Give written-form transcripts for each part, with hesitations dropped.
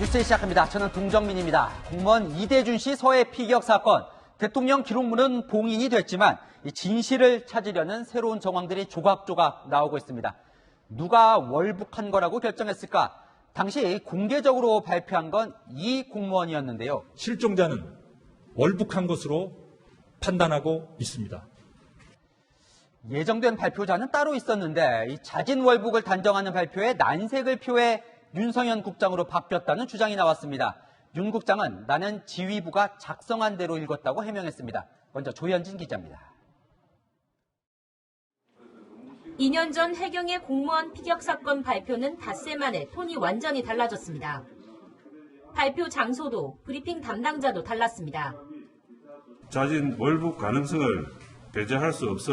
뉴스 시작합니다. 저는 동정민입니다. 공무원 이대준 씨 서해 피격 사건. 대통령 기록물은 봉인이 됐지만 진실을 찾으려는 새로운 정황들이 조각조각 나오고 있습니다. 누가 월북한 거라고 결정했을까? 당시 공개적으로 발표한 건 이 공무원이었는데요. 실종자는 월북한 것으로 판단하고 있습니다. 예정된 발표자는 따로 있었는데 이 자진 월북을 단정하는 발표에 난색을 표해 윤석열 국장으로 바뀌었다는 주장이 나왔습니다. 윤 국장은 나는 지휘부가 작성한 대로 읽었다고 해명했습니다. 먼저 조현진 기자입니다. 2년 전 해경의 공무원 피격 사건 발표는 닷새 만에 톤이 완전히 달라졌습니다. 발표 장소도 브리핑 담당자도 달랐습니다. 자진 월북 가능성을 배제할 수 없어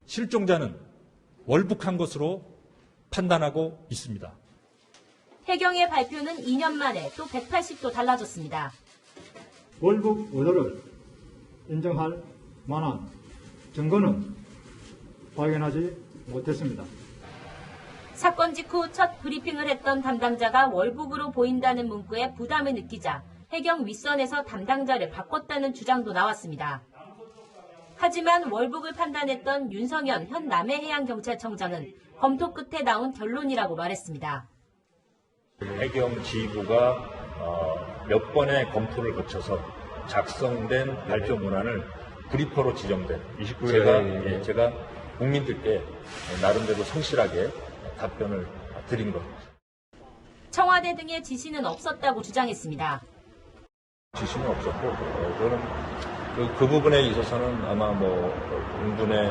실종자는 월북한 것으로 판단하고 있습니다. 해경의 발표는 2년 만에 또 180도 달라졌습니다. 월북 의도를 인정할 만한 증거는 발견하지 못했습니다. 사건 직후 첫 브리핑을 했던 담당자가 월북으로 보인다는 문구에 부담을 느끼자 해경 윗선에서 담당자를 바꿨다는 주장도 나왔습니다. 하지만 월북을 판단했던 윤성현 현 남해해양경찰청장은 검토 끝에 나온 결론이라고 말했습니다. 해경 지휘부가 몇 번의 검토를 거쳐서 작성된 발표 문안을 브리퍼로 지정된 29일 제가 국민들께 나름대로 성실하게 답변을 드린 겁니다. 청와대 등의 지시는 없었다고 주장했습니다. 지시는 없었고 저는 그 부분에 있어서는 아마 공군의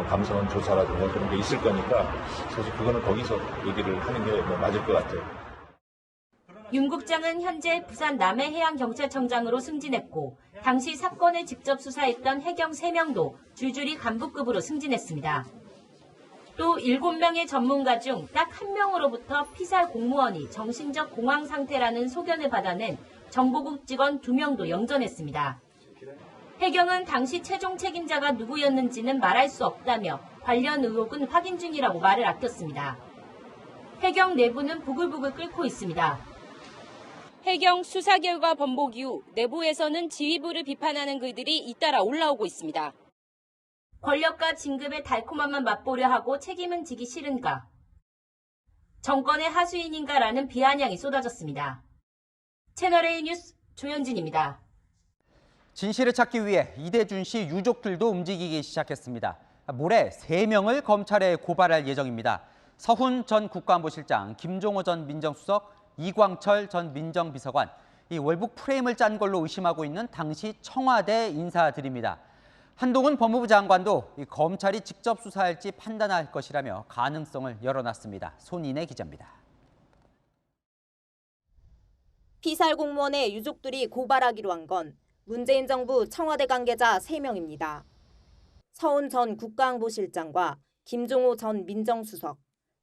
감사원 조사라든가 그런 게 있을 거니까 사실 그거는 거기서 얘기를 하는 게 맞을 것 같아요. 윤 국장은 현재 부산 남해해양경찰청장으로 승진했고 당시 사건을 직접 수사했던 해경 3명도 줄줄이 간부급으로 승진했습니다. 또 7명의 전문가 중 딱 1명으로부터 피살 공무원이 정신적 공황 상태라는 소견을 받아낸 정보국 직원 2명도 영전했습니다. 해경은 당시 최종 책임자가 누구였는지는 말할 수 없다며 관련 의혹은 확인 중이라고 말을 아꼈습니다. 해경 내부는 부글부글 끓고 있습니다. 해경 수사 결과 번복 이후 내부에서는 지휘부를 비판하는 글들이 잇따라 올라오고 있습니다. 권력과 진급의 달콤함만 맛보려 하고 책임은 지기 싫은가? 정권의 하수인인가라는 비아냥이 쏟아졌습니다. 채널A 뉴스 조현진입니다. 진실을 찾기 위해 이대준 씨 유족들도 움직이기 시작했습니다. 모레 3명을 검찰에 고발할 예정입니다. 서훈 전 국가안보실장, 김종호 전 민정수석, 이광철 전 민정비서관, 이 월북 프레임을 짠 걸로 의심하고 있는 당시 청와대 인사들입니다. 한동훈 법무부 장관도 이 검찰이 직접 수사할지 판단할 것이라며 가능성을 열어놨습니다. 손인혜 기자입니다. 피살 공무원의 유족들이 고발하기로 한 건 문재인 정부 청와대 관계자 3명입니다. 서훈 전 국가안보실장과 김종호 전 민정수석,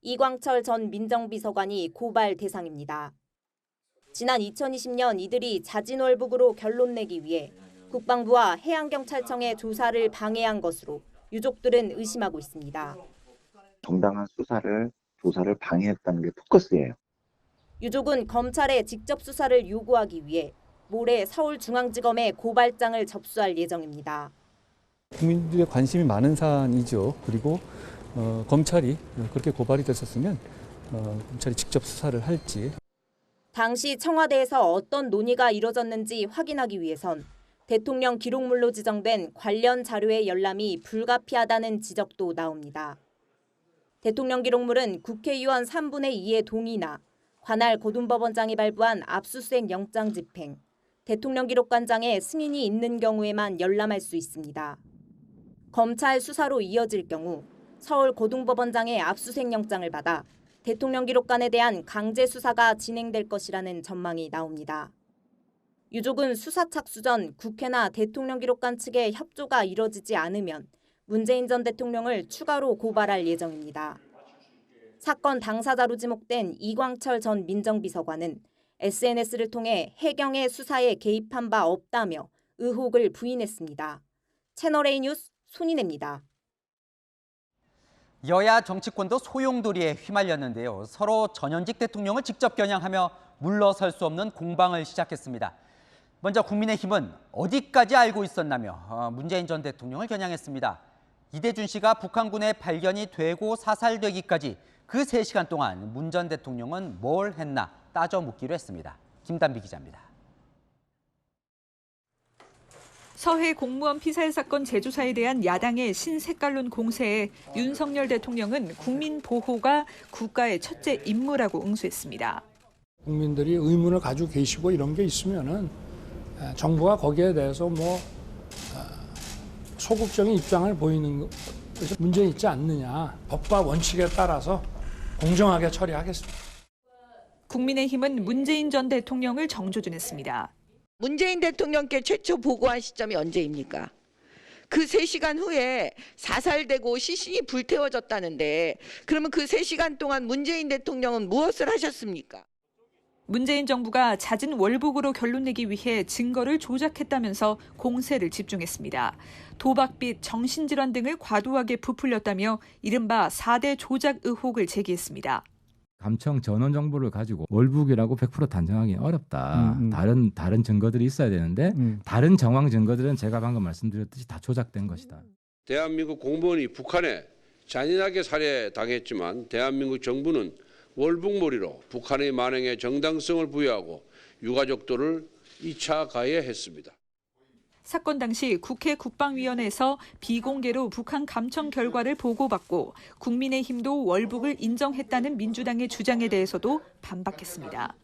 이광철 전 민정비서관이 고발 대상입니다. 지난 2020년 이들이 자진월북으로 결론 내기 위해 국방부와 해양경찰청의 조사를 방해한 것으로 유족들은 의심하고 있습니다. 정당한 조사를 방해했다는 게 포커스예요. 유족은 검찰에 직접 수사를 요구하기 위해 모레 서울중앙지검에 고발장을 접수할 예정입니다. 국민들의 관심이 많은 사안이죠. 그리고 검찰이 그렇게 고발이 됐었으면 검찰이 직접 수사를 할지. 당시 청와대에서 어떤 논의가 이뤄졌는지 확인하기 위해선 대통령 기록물로 지정된 관련 자료의 열람이 불가피하다는 지적도 나옵니다. 대통령 기록물은 국회의원 3분의 2의 동의나 관할 고등법원장이 발부한 압수수색 영장 집행, 대통령 기록관장의 승인이 있는 경우에만 열람할 수 있습니다. 검찰 수사로 이어질 경우 서울 고등법원장의 압수수색 영장을 받아 대통령 기록관에 대한 강제 수사가 진행될 것이라는 전망이 나옵니다. 유족은 수사 착수 전 국회나 대통령 기록관 측의 협조가 이뤄지지 않으면 문재인 전 대통령을 추가로 고발할 예정입니다. 사건 당사자로 지목된 이광철 전 민정비서관은 SNS를 통해 해경의 수사에 개입한 바 없다며 의혹을 부인했습니다. 채널A 뉴스 손인혜입니다. 여야 정치권도 소용돌이에 휘말렸는데요. 서로 전현직 대통령을 직접 겨냥하며 물러설 수 없는 공방을 시작했습니다. 먼저 국민의힘은 어디까지 알고 있었나며 문재인 전 대통령을 겨냥했습니다. 이대준 씨가 북한군에 발견이 되고 사살되기까지 그 3시간 동안 문 전 대통령은 뭘 했나 따져 묻기로 했습니다. 김단비 기자입니다. 서해 공무원 피살 사건 재조사에 대한 야당의 신색깔론 공세에 윤석열 대통령은 국민 보호가 국가의 첫째 임무라고 응수했습니다. 국민들이 의문을 가지고 계시고 이런 게 있으면은 정부가 거기에 대해서 소극적인 입장을 보이는 것에 문제 있지 않느냐. 법과 원칙에 따라서 공정하게 처리하겠습니다. 국민의힘은 문재인 전 대통령을 정조준했습니다. 문재인 대통령께 최초 보고한 시점이 언제입니까? 그 3시간 후에 사살되고 시신이 불태워졌다는데 그러면 그 3시간 동안 문재인 대통령은 무엇을 하셨습니까? 문재인 정부가 잦은 월북으로 결론 내기 위해 증거를 조작했다면서 공세를 집중했습니다. 도박빚, 정신질환 등을 과도하게 부풀렸다며 이른바 4대 조작 의혹을 제기했습니다. 감청 전원 정보를 가지고 월북이라고 100% 단정하기 어렵다. 다른 증거들이 있어야 되는데 다른 정황 증거들은 제가 방금 말씀드렸듯이 다 조작된 것이다. 대한민국 공무원이 북한에 잔인하게 살해당했지만 대한민국 정부는 월북몰이로 북한의 만행에 정당성을 부여하고 유가족들을 2차 가해했습니다. 사건 당시 국회 국방위원회에서 비공개로 북한 감청 결과를 보고받고 국민의힘도 월북을 인정했다는 민주당의 주장에 대해서도 반박했습니다.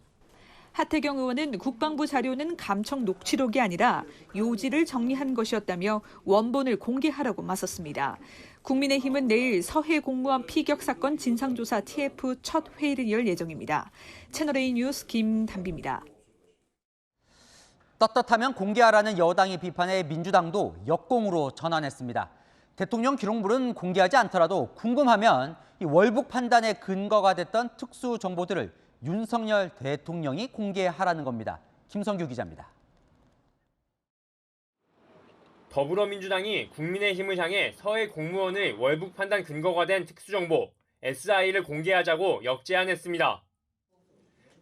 하태경 의원은 국방부 자료는 감청 녹취록이 아니라 요지를 정리한 것이었다며 원본을 공개하라고 맞섰습니다. 국민의힘은 내일 서해 공무원 피격 사건 진상조사 TF 첫 회의를 열 예정입니다. 채널A 뉴스 김단비입니다. 떳떳하면 공개하라는 여당의 비판에 민주당도 역공으로 전환했습니다. 대통령 기록물은 공개하지 않더라도 궁금하면 이 월북 판단의 근거가 됐던 특수 정보들을 윤석열 대통령이 공개하라는 겁니다. 김성규 기자입니다. 더불어민주당이 국민의힘을 향해 서해 공무원의 월북 판단 근거가 된 특수정보 SI를 공개하자고 역제안했습니다.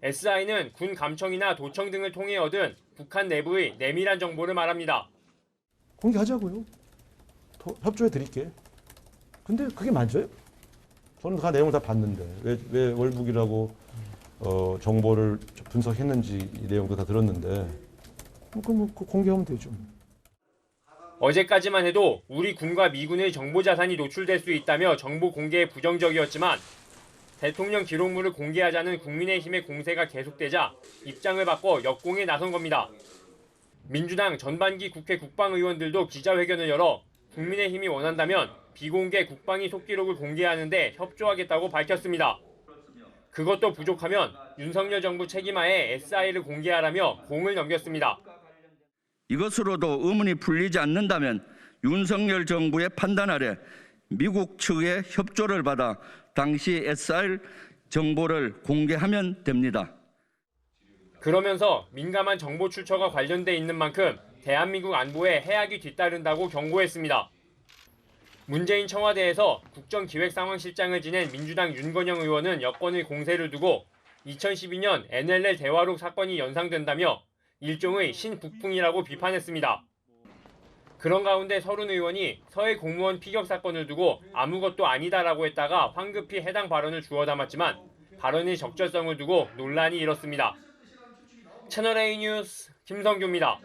SI는 군 감청이나 도청 등을 통해 얻은 북한 내부의 내밀한 정보를 말합니다. 공개하자고요. 협조해 드릴게. 근데 그게 맞아요? 저는 다 내용을 다 봤는데 왜 월북이라고 정보를 분석했는지 이 내용도 다 들었는데 그럼 공개하면 되죠. 어제까지만 해도 우리 군과 미군의 정보 자산이 노출될 수 있다며 정보 공개에 부정적이었지만 대통령 기록물을 공개하자는 국민의힘의 공세가 계속되자 입장을 바꿔 역공에 나선 겁니다. 민주당 전반기 국회 국방의원들도 기자회견을 열어 국민의힘이 원한다면 비공개 국방위 속기록을 공개하는 데 협조하겠다고 밝혔습니다. 그것도 부족하면 윤석열 정부 책임하에 SI를 공개하라며 공을 넘겼습니다. 이것으로도 의문이 풀리지 않는다면 윤석열 정부의 판단 아래 미국 측의 협조를 받아 당시 SR 정보를 공개하면 됩니다. 그러면서 민감한 정보 출처가 관련돼 있는 만큼 대한민국 안보에 해악이 뒤따른다고 경고했습니다. 문재인 청와대에서 국정기획상황실장을 지낸 민주당 윤건영 의원은 여권의 공세를 두고 2012년 NLL 대화록 사건이 연상된다며 일종의 신북풍이라고 비판했습니다. 그런 가운데 서른 의원이 서해 공무원 피격 사건을 두고 아무것도 아니다라고 했다가 황급히 해당 발언을 주워 담았지만 발언의 적절성을 두고 논란이 일었습니다. 채널A 뉴스 김성규입니다.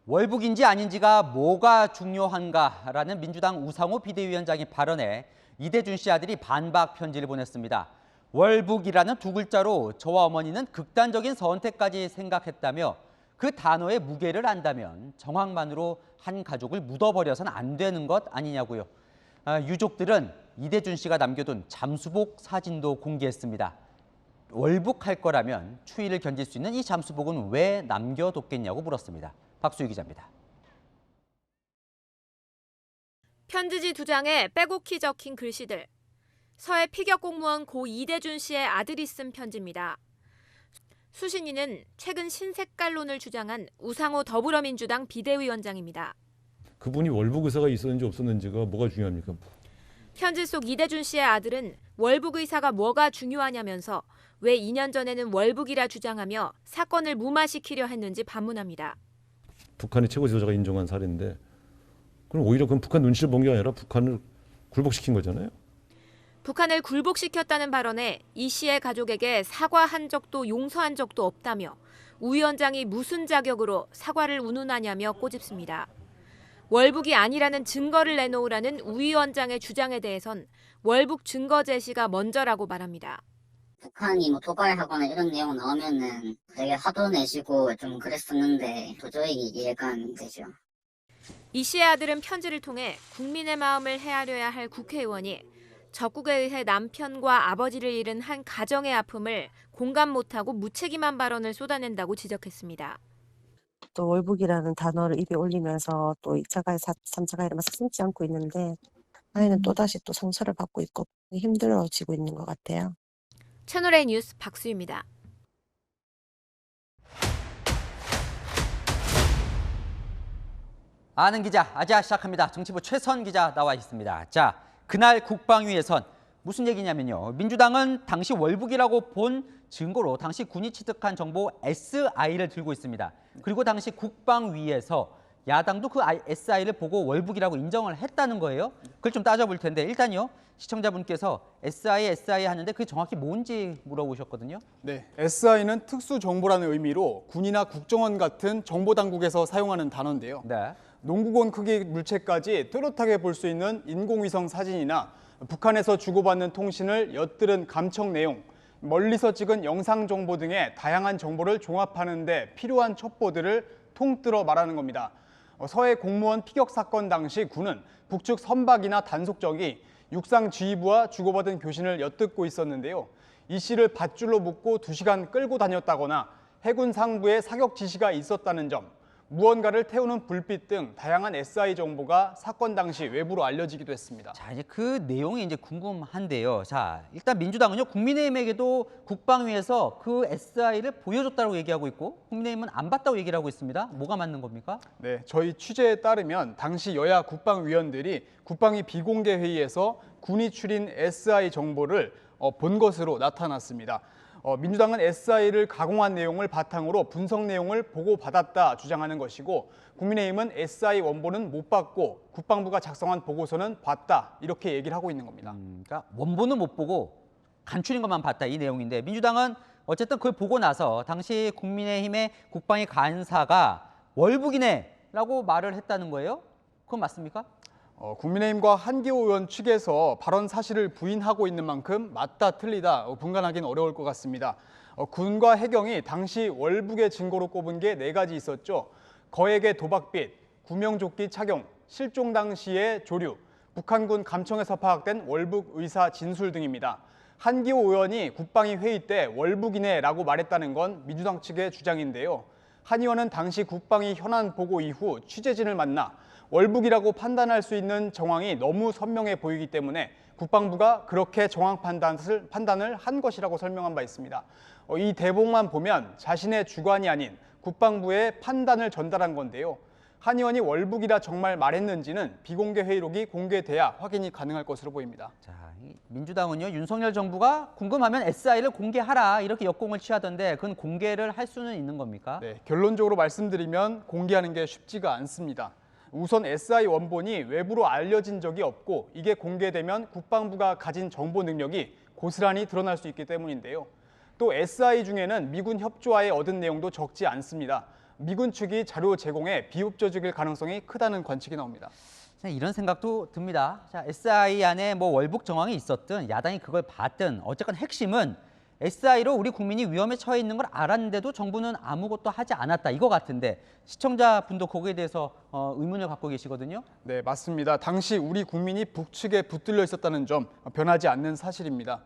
월북인지 아닌지가 뭐가 중요한가라는 민주당 우상호 비대위원장의 발언에 이대준 씨 아들이 반박 편지를 보냈습니다. 월북이라는 두 글자로 저와 어머니는 극단적인 선택까지 생각했다며 그 단어의 무게를 안다면 정황만으로 한 가족을 묻어버려서는 안 되는 것 아니냐고요. 유족들은 이대준 씨가 남겨둔 잠수복 사진도 공개했습니다. 월북할 거라면 추위를 견딜 수 있는 이 잠수복은 왜 남겨뒀겠냐고 물었습니다. 박수희 기자입니다. 편지지 2장에 빼곡히 적힌 글씨들. 서해 피격 공무원 고 이대준 씨의 아들이 쓴 편지입니다. 수신인은 최근 신색깔론을 주장한 우상호 더불어민주당 비대위원장입니다. 그분이 월북 의사가 있었는지 없었는지가 뭐가 중요합니까? 편지 속 이대준 씨의 아들은 월북 의사가 뭐가 중요하냐면서 왜 2년 전에는 월북이라 주장하며 사건을 무마시키려 했는지 반문합니다. 북한의 최고 지도자가 인정한 사례인데 그럼 오히려 그건 북한 눈치를 본 게 아니라 북한을 굴복시킨 거잖아요. 북한을 굴복시켰다는 발언에 이 씨의 가족에게 사과한 적도 용서한 적도 없다며 우 위원장이 무슨 자격으로 사과를 운운하냐며 꼬집습니다. 월북이 아니라는 증거를 내놓으라는 우 위원장의 주장에 대해선 월북 증거 제시가 먼저라고 말합니다. 북한이 뭐 도발하거나 이런 내용 나오면은 되게 화도 내시고 좀 그랬었는데 도저히 이해가 안 되죠. 이 씨의 아들은 편지를 통해 국민의 마음을 헤아려야 할 국회의원이 적국에 의해 남편과 아버지를 잃은 한 가정의 아픔을 공감 못하고 무책임한 발언을 쏟아낸다고 지적했습니다. 또 월북이라는 단어를 입에 올리면서 또 2차 가해, 3차 가해를 서슴지 않고 있는데 아이는 또다시 또 상처를 받고 있고 힘들어지고 있는 것 같아요. 채널A 뉴스 박수희입니다. 아는 기자 아지아 시작합니다. 정치부 최선 기자 나와 있습니다. 자, 그날 국방위에선 무슨 얘기냐면요. 민주당은 당시 월북이라고 본 증거로 당시 군이 취득한 정보 SI를 들고 있습니다. 그리고 당시 국방위에서 야당도 그 SI를 보고 월북이라고 인정을 했다는 거예요. 그걸 좀 따져볼 텐데 일단요. 시청자분께서 SI 하는데 그게 정확히 뭔지 물어보셨거든요. 네, SI는 특수정보라는 의미로 군이나 국정원 같은 정보당국에서 사용하는 단어인데요. 네. 농구공 크기 물체까지 뚜렷하게 볼 수 있는 인공위성 사진이나 북한에서 주고받는 통신을 엿들은 감청 내용, 멀리서 찍은 영상 정보 등의 다양한 정보를 종합하는 데 필요한 첩보들을 통틀어 말하는 겁니다. 서해 공무원 피격 사건 당시 군은 북측 선박이나 단속적이 육상 지휘부와 주고받은 교신을 엿듣고 있었는데요. 이 씨를 밧줄로 묶고 2시간 끌고 다녔다거나 해군 상부에 사격 지시가 있었다는 점, 무언가를 태우는 불빛 등 다양한 SI 정보가 사건 당시 외부로 알려지기도 했습니다. 자, 이제 그 내용이 이제 궁금한데요. 자, 일단 민주당은요, 국민의힘에게도 국방위에서 그 SI를 보여줬다고 얘기하고 있고, 국민의힘은 안 봤다고 얘기를 하고 있습니다. 뭐가 맞는 겁니까? 네, 저희 취재에 따르면 당시 여야 국방위원들이 국방위 비공개 회의에서 군이 추린 SI 정보를 본 것으로 나타났습니다. 민주당은 SI를 가공한 내용을 바탕으로 분석 내용을 보고받았다 주장하는 것이고 국민의힘은 SI 원본은 못 봤고 국방부가 작성한 보고서는 봤다 이렇게 얘기를 하고 있는 겁니다. 그러니까 원본은 못 보고 간추린 것만 봤다 이 내용인데 민주당은 어쨌든 그걸 보고 나서 당시 국민의힘의 국방위 간사가 월북이네라고 말을 했다는 거예요? 그건 맞습니까? 국민의힘과 한기호 의원 측에서 발언 사실을 부인하고 있는 만큼 맞다 틀리다 분간하기는 어려울 것 같습니다. 군과 해경이 당시 월북의 증거로 꼽은 게 4가지 있었죠. 거액의 도박빚, 구명조끼 착용, 실종 당시의 조류, 북한군 감청에서 파악된 월북 의사 진술 등입니다. 한기호 의원이 국방위 회의 때 월북이네라고 말했다는 건 민주당 측의 주장인데요. 한 의원은 당시 국방위 현안 보고 이후 취재진을 만나 월북이라고 판단할 수 있는 정황이 너무 선명해 보이기 때문에 국방부가 그렇게 정황 판단을 한 것이라고 설명한 바 있습니다. 이 대목만 보면 자신의 주관이 아닌 국방부의 판단을 전달한 건데요. 한 의원이 월북이라 정말 말했는지는 비공개 회의록이 공개돼야 확인이 가능할 것으로 보입니다. 자, 민주당은요, 윤석열 정부가 궁금하면 SI를 공개하라 이렇게 역공을 취하던데 그건 공개를 할 수는 있는 겁니까? 네, 결론적으로 말씀드리면 공개하는 게 쉽지가 않습니다. 우선 SI 원본이 외부로 알려진 적이 없고 이게 공개되면 국방부가 가진 정보 능력이 고스란히 드러날 수 있기 때문인데요. 또 SI 중에는 미군 협조하에 얻은 내용도 적지 않습니다. 미군 측이 자료 제공에 비협조적일 가능성이 크다는 관측이 나옵니다. 이런 생각도 듭니다. 자, SI 안에 뭐 월북 정황이 있었든 야당이 그걸 봤든 어쨌건 핵심은 SI로 우리 국민이 위험에 처해 있는 걸 알았는데도 정부는 아무것도 하지 않았다 이거 같은데 시청자분도 거기에 대해서 의문을 갖고 계시거든요. 네, 맞습니다. 당시 우리 국민이 북측에 붙들려 있었다는 점 변하지 않는 사실입니다.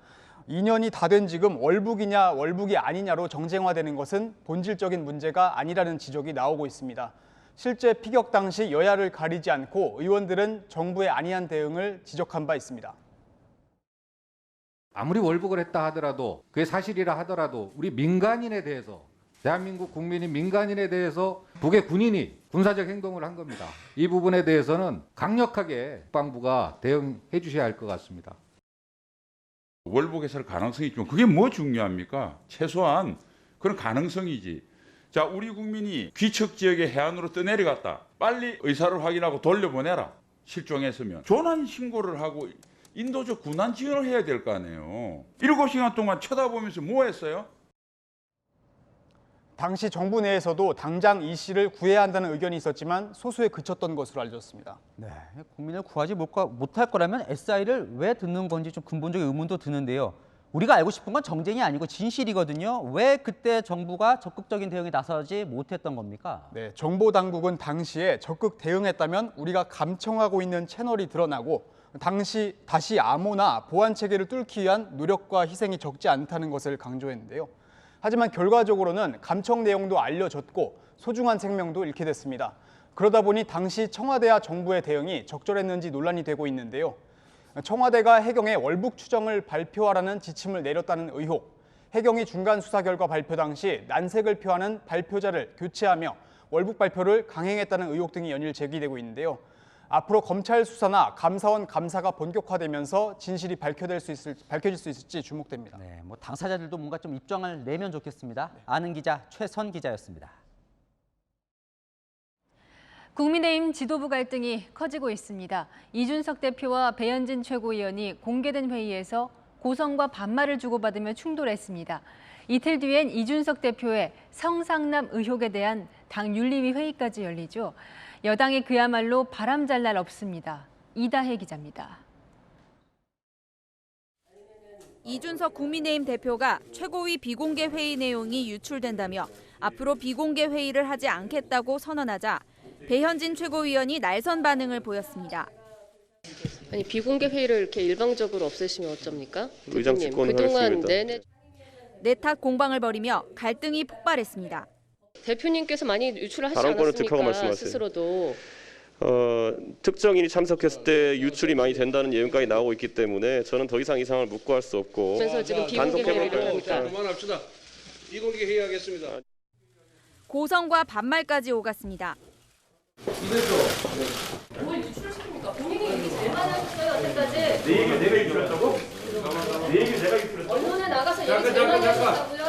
2년이 다 된 지금 월북이냐 월북이 아니냐로 정쟁화되는 것은 본질적인 문제가 아니라는 지적이 나오고 있습니다. 실제 피격 당시 여야를 가리지 않고 의원들은 정부의 안이한 대응을 지적한 바 있습니다. 아무리 월북을 했다 하더라도 그게 사실이라 하더라도 우리 민간인에 대해서 대한민국 국민이 민간인에 대해서 북의 군인이 군사적 행동을 한 겁니다. 이 부분에 대해서는 강력하게 국방부가 대응해 주셔야 할 것 같습니다. 월북했을 가능성이 있지만 그게 뭐 중요합니까? 최소한 그런 가능성이지. 자, 우리 국민이 귀척 지역의 해안으로 떠내려갔다. 빨리 의사를 확인하고 돌려보내라. 실종했으면. 조난 신고를 하고 인도적 군안 지원을 해야 될 거 아니에요. 7시간 동안 쳐다보면서 뭐 했어요? 당시 정부 내에서도 당장 이 씨를 구해야 한다는 의견이 있었지만 소수에 그쳤던 것으로 알려졌습니다. 네, 국민을 구하지 못할 거라면 SI를 왜 듣는 건지 좀 근본적인 의문도 드는데요. 우리가 알고 싶은 건 정쟁이 아니고 진실이거든요. 왜 그때 정부가 적극적인 대응에 나서지 못했던 겁니까? 네, 정보 당국은 당시에 적극 대응했다면 우리가 감청하고 있는 채널이 드러나고 다시 암호나 보안 체계를 뚫기 위한 노력과 희생이 적지 않다는 것을 강조했는데요. 하지만 결과적으로는 감청 내용도 알려졌고 소중한 생명도 잃게 됐습니다. 그러다 보니 당시 청와대와 정부의 대응이 적절했는지 논란이 되고 있는데요. 청와대가 해경에 월북 추정을 발표하라는 지침을 내렸다는 의혹, 해경이 중간 수사 결과 발표 당시 난색을 표하는 발표자를 교체하며 월북 발표를 강행했다는 의혹 등이 연일 제기되고 있는데요. 앞으로 검찰 수사나 감사원 감사가 본격화되면서 진실이 밝혀질 수 있을지 주목됩니다. 네, 뭐 당사자들도 뭔가 좀 입장을 내면 좋겠습니다. 아는 기자 최선 기자였습니다. 국민의힘 지도부 갈등이 커지고 있습니다. 이준석 대표와 배현진 최고위원이 공개된 회의에서 고성과 반말을 주고받으며 충돌했습니다. 이틀 뒤엔 이준석 대표의 성상납 의혹에 대한 당 윤리위 회의까지 열리죠. 여당이 그야말로 바람잘 날 없습니다. 이다혜 기자입니다. 이준석 국민의힘 대표가 최고위 비공개 회의 내용이 유출된다며 앞으로 비공개 회의를 하지 않겠다고 선언하자 배현진 최고위원이 날선 반응을 보였습니다. 아니 비공개 회의를 이렇게 일방적으로 없애시면 어쩝니까? 대표님, 그동안 내내 내탁 공방을 벌이며 갈등이 폭발했습니다. 대표님께서 많이 유출을 하시지 않았습니까? 스스로도. 특정인이 참석했을 때 유출이 많이 된다는 예언까지 나오고 있기 때문에 저는 더 이상 이 상황을 묵고할 수 없고 그래서 지금 비공개 회의를 합니까? 그만합시다. 비공개 회의하겠습니다. 고성과 반말까지 오갔습니다. 뭘 유출시킵니까? 본인이 얘기 제일 많이 하셨어요, 여태까지. 내 얘기 내가 유출했다고? 내 얘기 내가 유출했다고? 언론에 나가서 얘기 제일 많이 하셨다고요.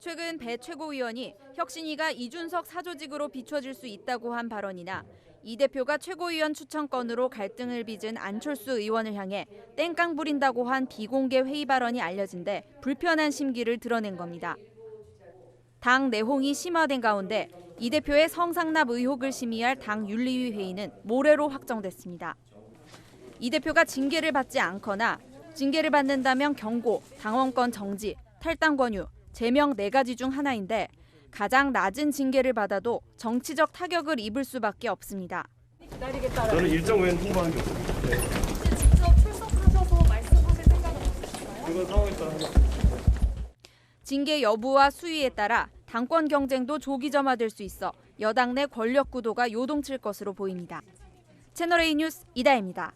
최근 배 최고위원이 혁신위가 이준석 사조직으로 비춰질 수 있다고 한 발언이나 이 대표가 최고위원 추천건으로 갈등을 빚은 안철수 의원을 향해 땡깡 부린다고 한 비공개 회의 발언이 알려진 데 불편한 심기를 드러낸 겁니다. 당 내홍이 심화된 가운데 이 대표의 성상납 의혹을 심의할 당 윤리위 회의는 모레로 확정됐습니다. 이 대표가 징계를 받지 않거나 징계를 받는다면 경고, 당원권 정지, 탈당 권유, 제명 4가지 중 하나인데 가장 낮은 징계를 받아도 정치적 타격을 입을 수밖에 없습니다. 저는 일정 외에는 통보하는 게 없습니다. 직접 출석하셔서 말씀하실 생각은 없으신가요? 그건 상황에 따라 징계 여부와 수위에 따라 당권 경쟁도 조기점화될 수 있어 여당 내 권력 구도가 요동칠 것으로 보입니다. 채널A 뉴스 이다혜입니다.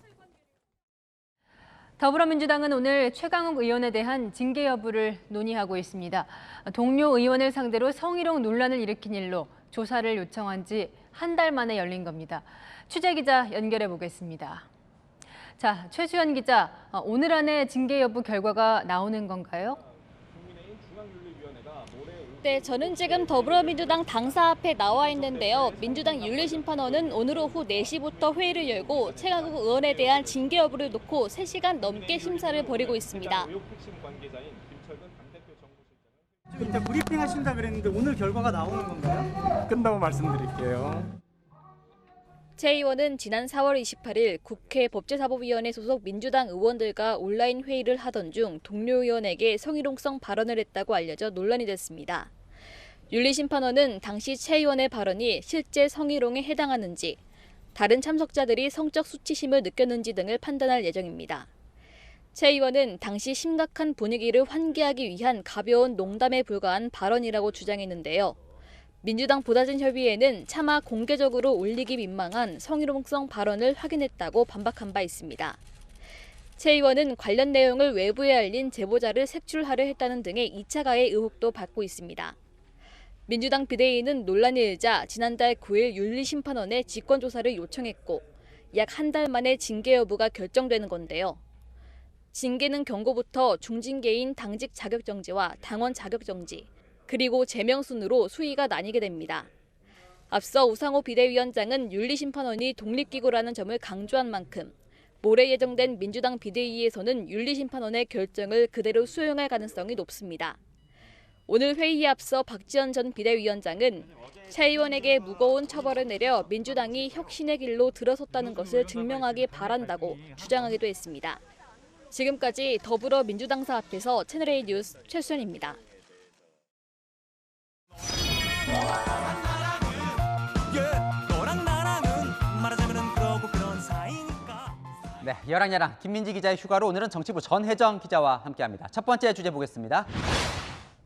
더불어민주당은 오늘 최강욱 의원에 대한 징계 여부를 논의하고 있습니다. 동료 의원을 상대로 성희롱 논란을 일으킨 일로 조사를 요청한 지 한 달 만에 열린 겁니다. 취재 기자 연결해 보겠습니다. 자, 최수연 기자, 오늘 안에 징계 여부 결과가 나오는 건가요? 네, 저는 지금 더불어민주당 당사 앞에 나와 있는데요. 민주당 윤리심판원은 오늘 오후 4시부터 회의를 열고 최강욱 의원에 대한 징계 여부를 놓고 3시간 넘게 심사를 벌이고 있습니다. 이따 브리핑 하신다 그랬는데 오늘 결과가 나오는 건가요? 끝나고 말씀드릴게요. 최 의원은 지난 4월 28일 국회 법제사법위원회 소속 민주당 의원들과 온라인 회의를 하던 중 동료 의원에게 성희롱성 발언을 했다고 알려져 논란이 됐습니다. 윤리심판원은 당시 최 의원의 발언이 실제 성희롱에 해당하는지, 다른 참석자들이 성적 수치심을 느꼈는지 등을 판단할 예정입니다. 최 의원은 당시 심각한 분위기를 환기하기 위한 가벼운 농담에 불과한 발언이라고 주장했는데요. 민주당 보다진협의회는 차마 공개적으로 올리기 민망한 성희롱성 발언을 확인했다고 반박한 바 있습니다. 최 의원은 관련 내용을 외부에 알린 제보자를 색출하려 했다는 등의 2차 가해 의혹도 받고 있습니다. 민주당 비대위는 논란이 일자 지난달 9일 윤리심판원에 직권조사를 요청했고 약 한 달 만에 징계 여부가 결정되는 건데요. 징계는 경고부터 중징계인 당직 자격정지와 당원 자격정지, 그리고 제명 순으로 수위가 나뉘게 됩니다. 앞서 우상호 비대위원장은 윤리심판원이 독립기구라는 점을 강조한 만큼 모레 예정된 민주당 비대위에서는 윤리심판원의 결정을 그대로 수용할 가능성이 높습니다. 오늘 회의에 앞서 박지원 전 비대위원장은 차 의원에게 무거운 처벌을 내려 민주당이 혁신의 길로 들어섰다는 것을 증명하기 바란다고 주장하기도 했습니다. 지금까지 더불어민주당사 앞에서 채널A 뉴스 최수연입니다. 네, 여랑야랑 김민지 기자의 휴가로 오늘은 정치부 전혜정 기자와 함께합니다. 첫 번째 주제 보겠습니다.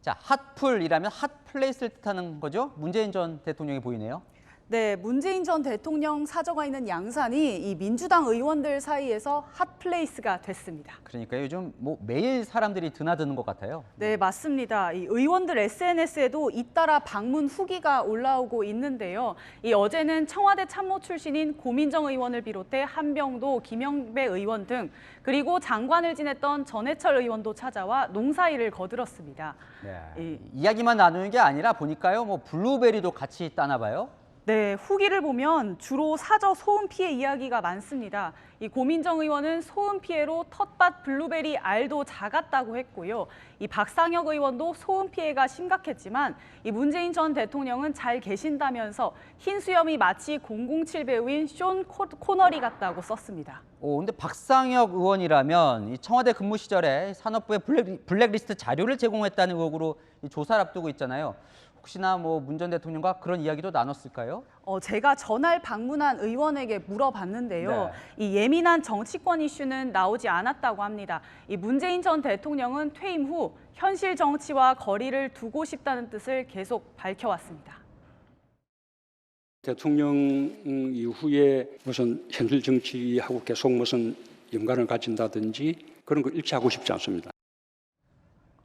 자, 핫플이라면 핫플레이스를 뜻하는 거죠? 문재인 전 대통령이 보이네요. 네, 문재인 전 대통령 사저가 있는 양산이 이 민주당 의원들 사이에서 핫플레이스가 됐습니다. 그러니까 요즘 뭐 매일 사람들이 드나드는 것 같아요. 네, 맞습니다. 이 의원들 SNS에도 잇따라 방문 후기가 올라오고 있는데요. 이 어제는 청와대 참모 출신인 고민정 의원을 비롯해 한병도, 김영배 의원 등 그리고 장관을 지냈던 전해철 의원도 찾아와 농사일을 거들었습니다. 네, 이야기만 나누는 게 아니라 보니까요, 뭐 블루베리도 같이 따나 봐요. 네, 후기를 보면 주로 사저 소음 피해 이야기가 많습니다. 이 고민정 의원은 소음 피해로 텃밭 블루베리 알도 작았다고 했고요. 이 박상혁 의원도 소음 피해가 심각했지만 이 문재인 전 대통령은 잘 계신다면서 흰 수염이 마치 007 배우인 쇼 코너리 같다고 썼습니다. 근데 박상혁 의원이라면 이 청와대 근무 시절에 산업부에 블랙리스트 자료를 제공했다는 의혹으로 조사를 앞두고 있잖아요. 혹시나 뭐 문 전 대통령과 그런 이야기도 나눴을까요? 제가 전날 방문한 의원에게 물어봤는데요. 네. 이 예민한 정치권 이슈는 나오지 않았다고 합니다. 이 문재인 전 대통령은 퇴임 후 현실 정치와 거리를 두고 싶다는 뜻을 계속 밝혀왔습니다. 대통령 이후에 무슨 현실 정치하고 계속 무슨 연관을 가진다든지 그런 거 일치하고 싶지 않습니다.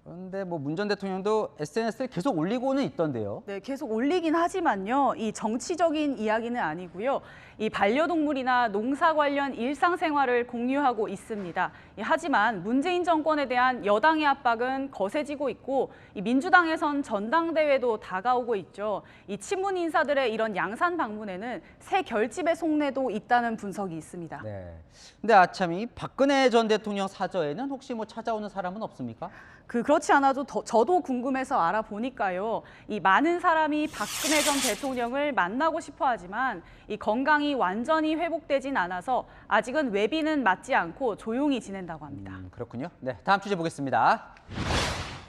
그런데 뭐 문 전 대통령도 SNS를 계속 올리고는 있던데요. 네, 계속 올리긴 하지만요. 이 정치적인 이야기는 아니고요. 이 반려동물이나 농사 관련 일상생활을 공유하고 있습니다. 하지만 문재인 정권에 대한 여당의 압박은 거세지고 있고 이 민주당에선 전당대회도 다가오고 있죠. 이 친문 인사들의 이런 양산 방문에는 새 결집의 속내도 있다는 분석이 있습니다. 네. 근데 아참 이 박근혜 전 대통령 사저에는 혹시 뭐 찾아오는 사람은 없습니까? 그렇지 않아도 저도 궁금해서 알아보니까요. 이 많은 사람이 박근혜 전 대통령을 만나고 싶어 하지만 이 건강이 완전히 회복되진 않아서 아직은 외비는 맞지 않고 조용히 지낸다고 합니다. 그렇군요. 네, 다음 주제 보겠습니다.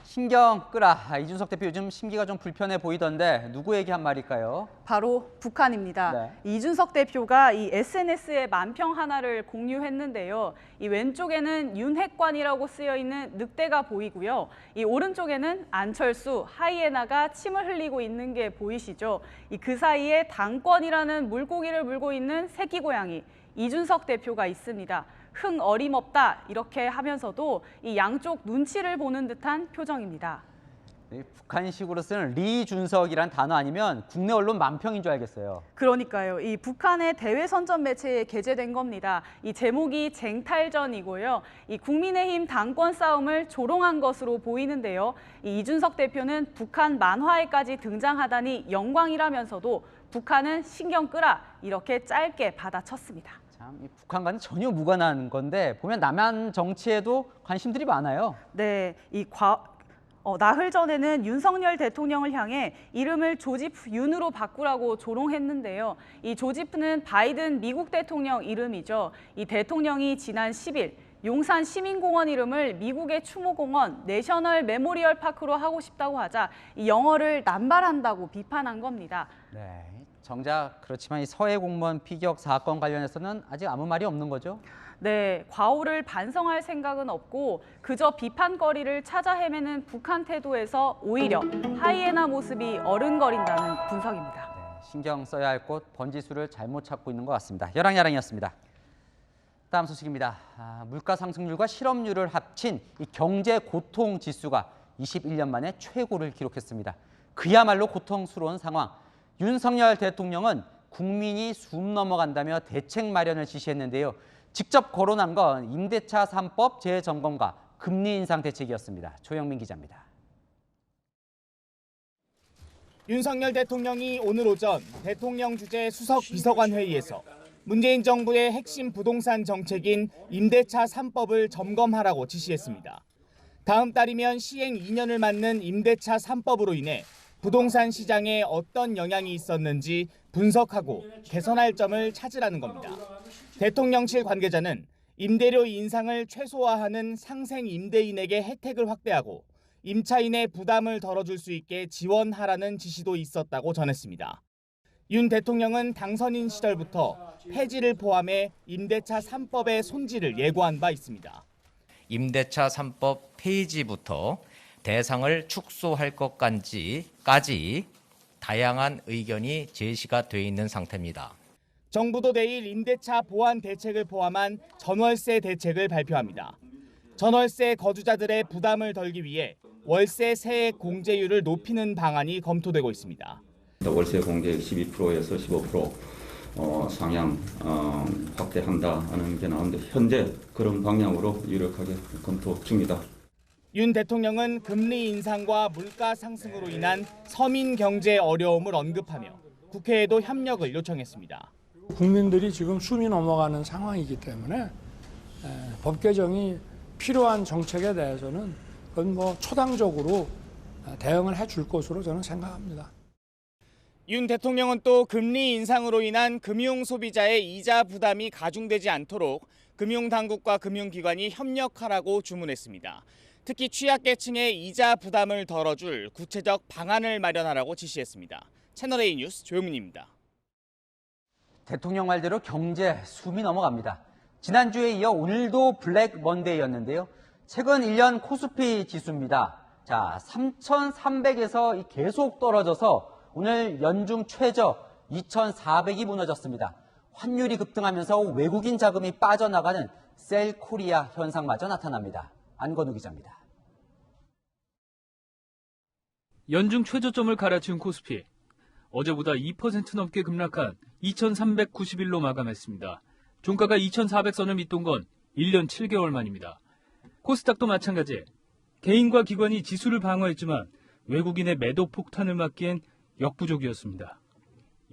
신경 끄라. 이준석 대표 요즘 심기가 좀 불편해 보이던데 누구 얘기한 말일까요? 바로 북한입니다. 네. 이준석 대표가 이 SNS에 만평 하나를 공유했는데요. 이 왼쪽에는 윤핵관이라고 쓰여 있는 늑대가 보이고요. 이 오른쪽에는 안철수, 하이에나가 침을 흘리고 있는 게 보이시죠? 그 사이에 당권이라는 물고기를 물고 있는 새끼 고양이 이준석 대표가 있습니다. 흥 어림없다 이렇게 하면서도 이 양쪽 눈치를 보는 듯한 표정입니다. 북한식으로 쓰는 리준석이란 단어 아니면 국내 언론 만평인 줄 알겠어요. 그러니까요. 이 북한의 대외 선전 매체에 게재된 겁니다. 이 제목이 쟁탈전이고요. 이 국민의힘 당권 싸움을 조롱한 것으로 보이는데요. 이 이준석 대표는 북한 만화에까지 등장하다니 영광이라면서도 북한은 신경 끄라 이렇게 짧게 받아쳤습니다. 이 북한과는 전혀 무관한 건데 보면 남한 정치에도 관심들이 많아요. 네, 나흘 전에는 윤석열 대통령을 향해 이름을 조지프 윤으로 바꾸라고 조롱했는데요. 이 조지프는 바이든 미국 대통령 이름이죠. 이 대통령이 지난 10일 용산 시민공원 이름을 미국의 추모공원 내셔널 메모리얼 파크로 하고 싶다고 하자 이 영어를 남발한다고 비판한 겁니다. 네. 정작 그렇지만 이 서해 공무원 피격 사건 관련해서는 아직 아무 말이 없는 거죠? 네, 과오를 반성할 생각은 없고 그저 비판거리를 찾아 헤매는 북한 태도에서 오히려 하이에나 모습이 어른거린다는 분석입니다. 네, 신경 써야 할 곳 번지수를 잘못 찾고 있는 것 같습니다. 여랑야랑이었습니다. 다음 소식입니다. 물가 상승률과 실업률을 합친 이 경제 고통 지수가 21년 만에 최고를 기록했습니다. 그야말로 고통스러운 상황. 윤석열 대통령은 국민이 숨 넘어간다며 대책 마련을 지시했는데요. 직접 거론한 건 임대차 3법 재점검과 금리 인상 대책이었습니다. 조영민 기자입니다. 윤석열 대통령이 오늘 오전 대통령 주재 수석 비서관 회의에서 문재인 정부의 핵심 부동산 정책인 임대차 3법을 점검하라고 지시했습니다. 다음 달이면 시행 2년을 맞는 임대차 3법으로 인해 부동산 시장에 어떤 영향이 있었는지 분석하고 개선할 점을 찾으라는 겁니다. 대통령실 관계자는 임대료 인상을 최소화하는 상생 임대인에게 혜택을 확대하고 임차인의 부담을 덜어줄 수 있게 지원하라는 지시도 있었다고 전했습니다. 윤 대통령은 당선인 시절부터 폐지를 포함해 임대차 3법의 손질을 예고한 바 있습니다. 임대차 3법 폐지부터 대상을 축소할 것까지 다양한 의견이 제시가 돼 있는 상태입니다. 정부도 내일 임대차 보완 대책을 포함한 전월세 대책을 발표합니다. 전월세 거주자들의 부담을 덜기 위해 월세 세액 공제율을 높이는 방안이 검토되고 있습니다. 월세 공제액 12%에서 15% 상향 확대한다는 게 나오는데 현재 그런 방향으로 유력하게 검토 중이다. 윤 대통령은 금리 인상과 물가 상승으로 인한 서민 경제 어려움을 언급하며 국회에도 협력을 요청했습니다. 국민들이 지금 숨이 넘어가는 상황이기 때문에 법 개정이 필요한 정책에 대해서는 그건 초당적으로 대응을 해줄 것으로 저는 생각합니다. 윤 대통령은 또 금리 인상으로 인한 금융 소비자의 이자 부담이 가중되지 않도록 금융당국과 금융기관이 협력하라고 주문했습니다. 특히 취약계층의 이자 부담을 덜어줄 구체적 방안을 마련하라고 지시했습니다. 채널A 뉴스 조용민입니다. 대통령 말대로 경제 숨이 넘어갑니다. 지난주에 이어 오늘도 블랙 먼데이였는데요. 최근 1년 코스피 지수입니다. 자, 3,300에서 계속 떨어져서 오늘 연중 최저 2,400이 무너졌습니다. 환율이 급등하면서 외국인 자금이 빠져나가는 셀 코리아 현상마저 나타납니다. 안건우 기자입니다. 연중 최저점을 갈아치운 코스피. 어제보다 2% 넘게 급락한 2,391로 마감했습니다. 종가가 2,400선을 밑돈 건 1년 7개월 만입니다. 코스닥도 마찬가지. 개인과 기관이 지수를 방어했지만 외국인의 매도 폭탄을 막기엔 역부족이었습니다.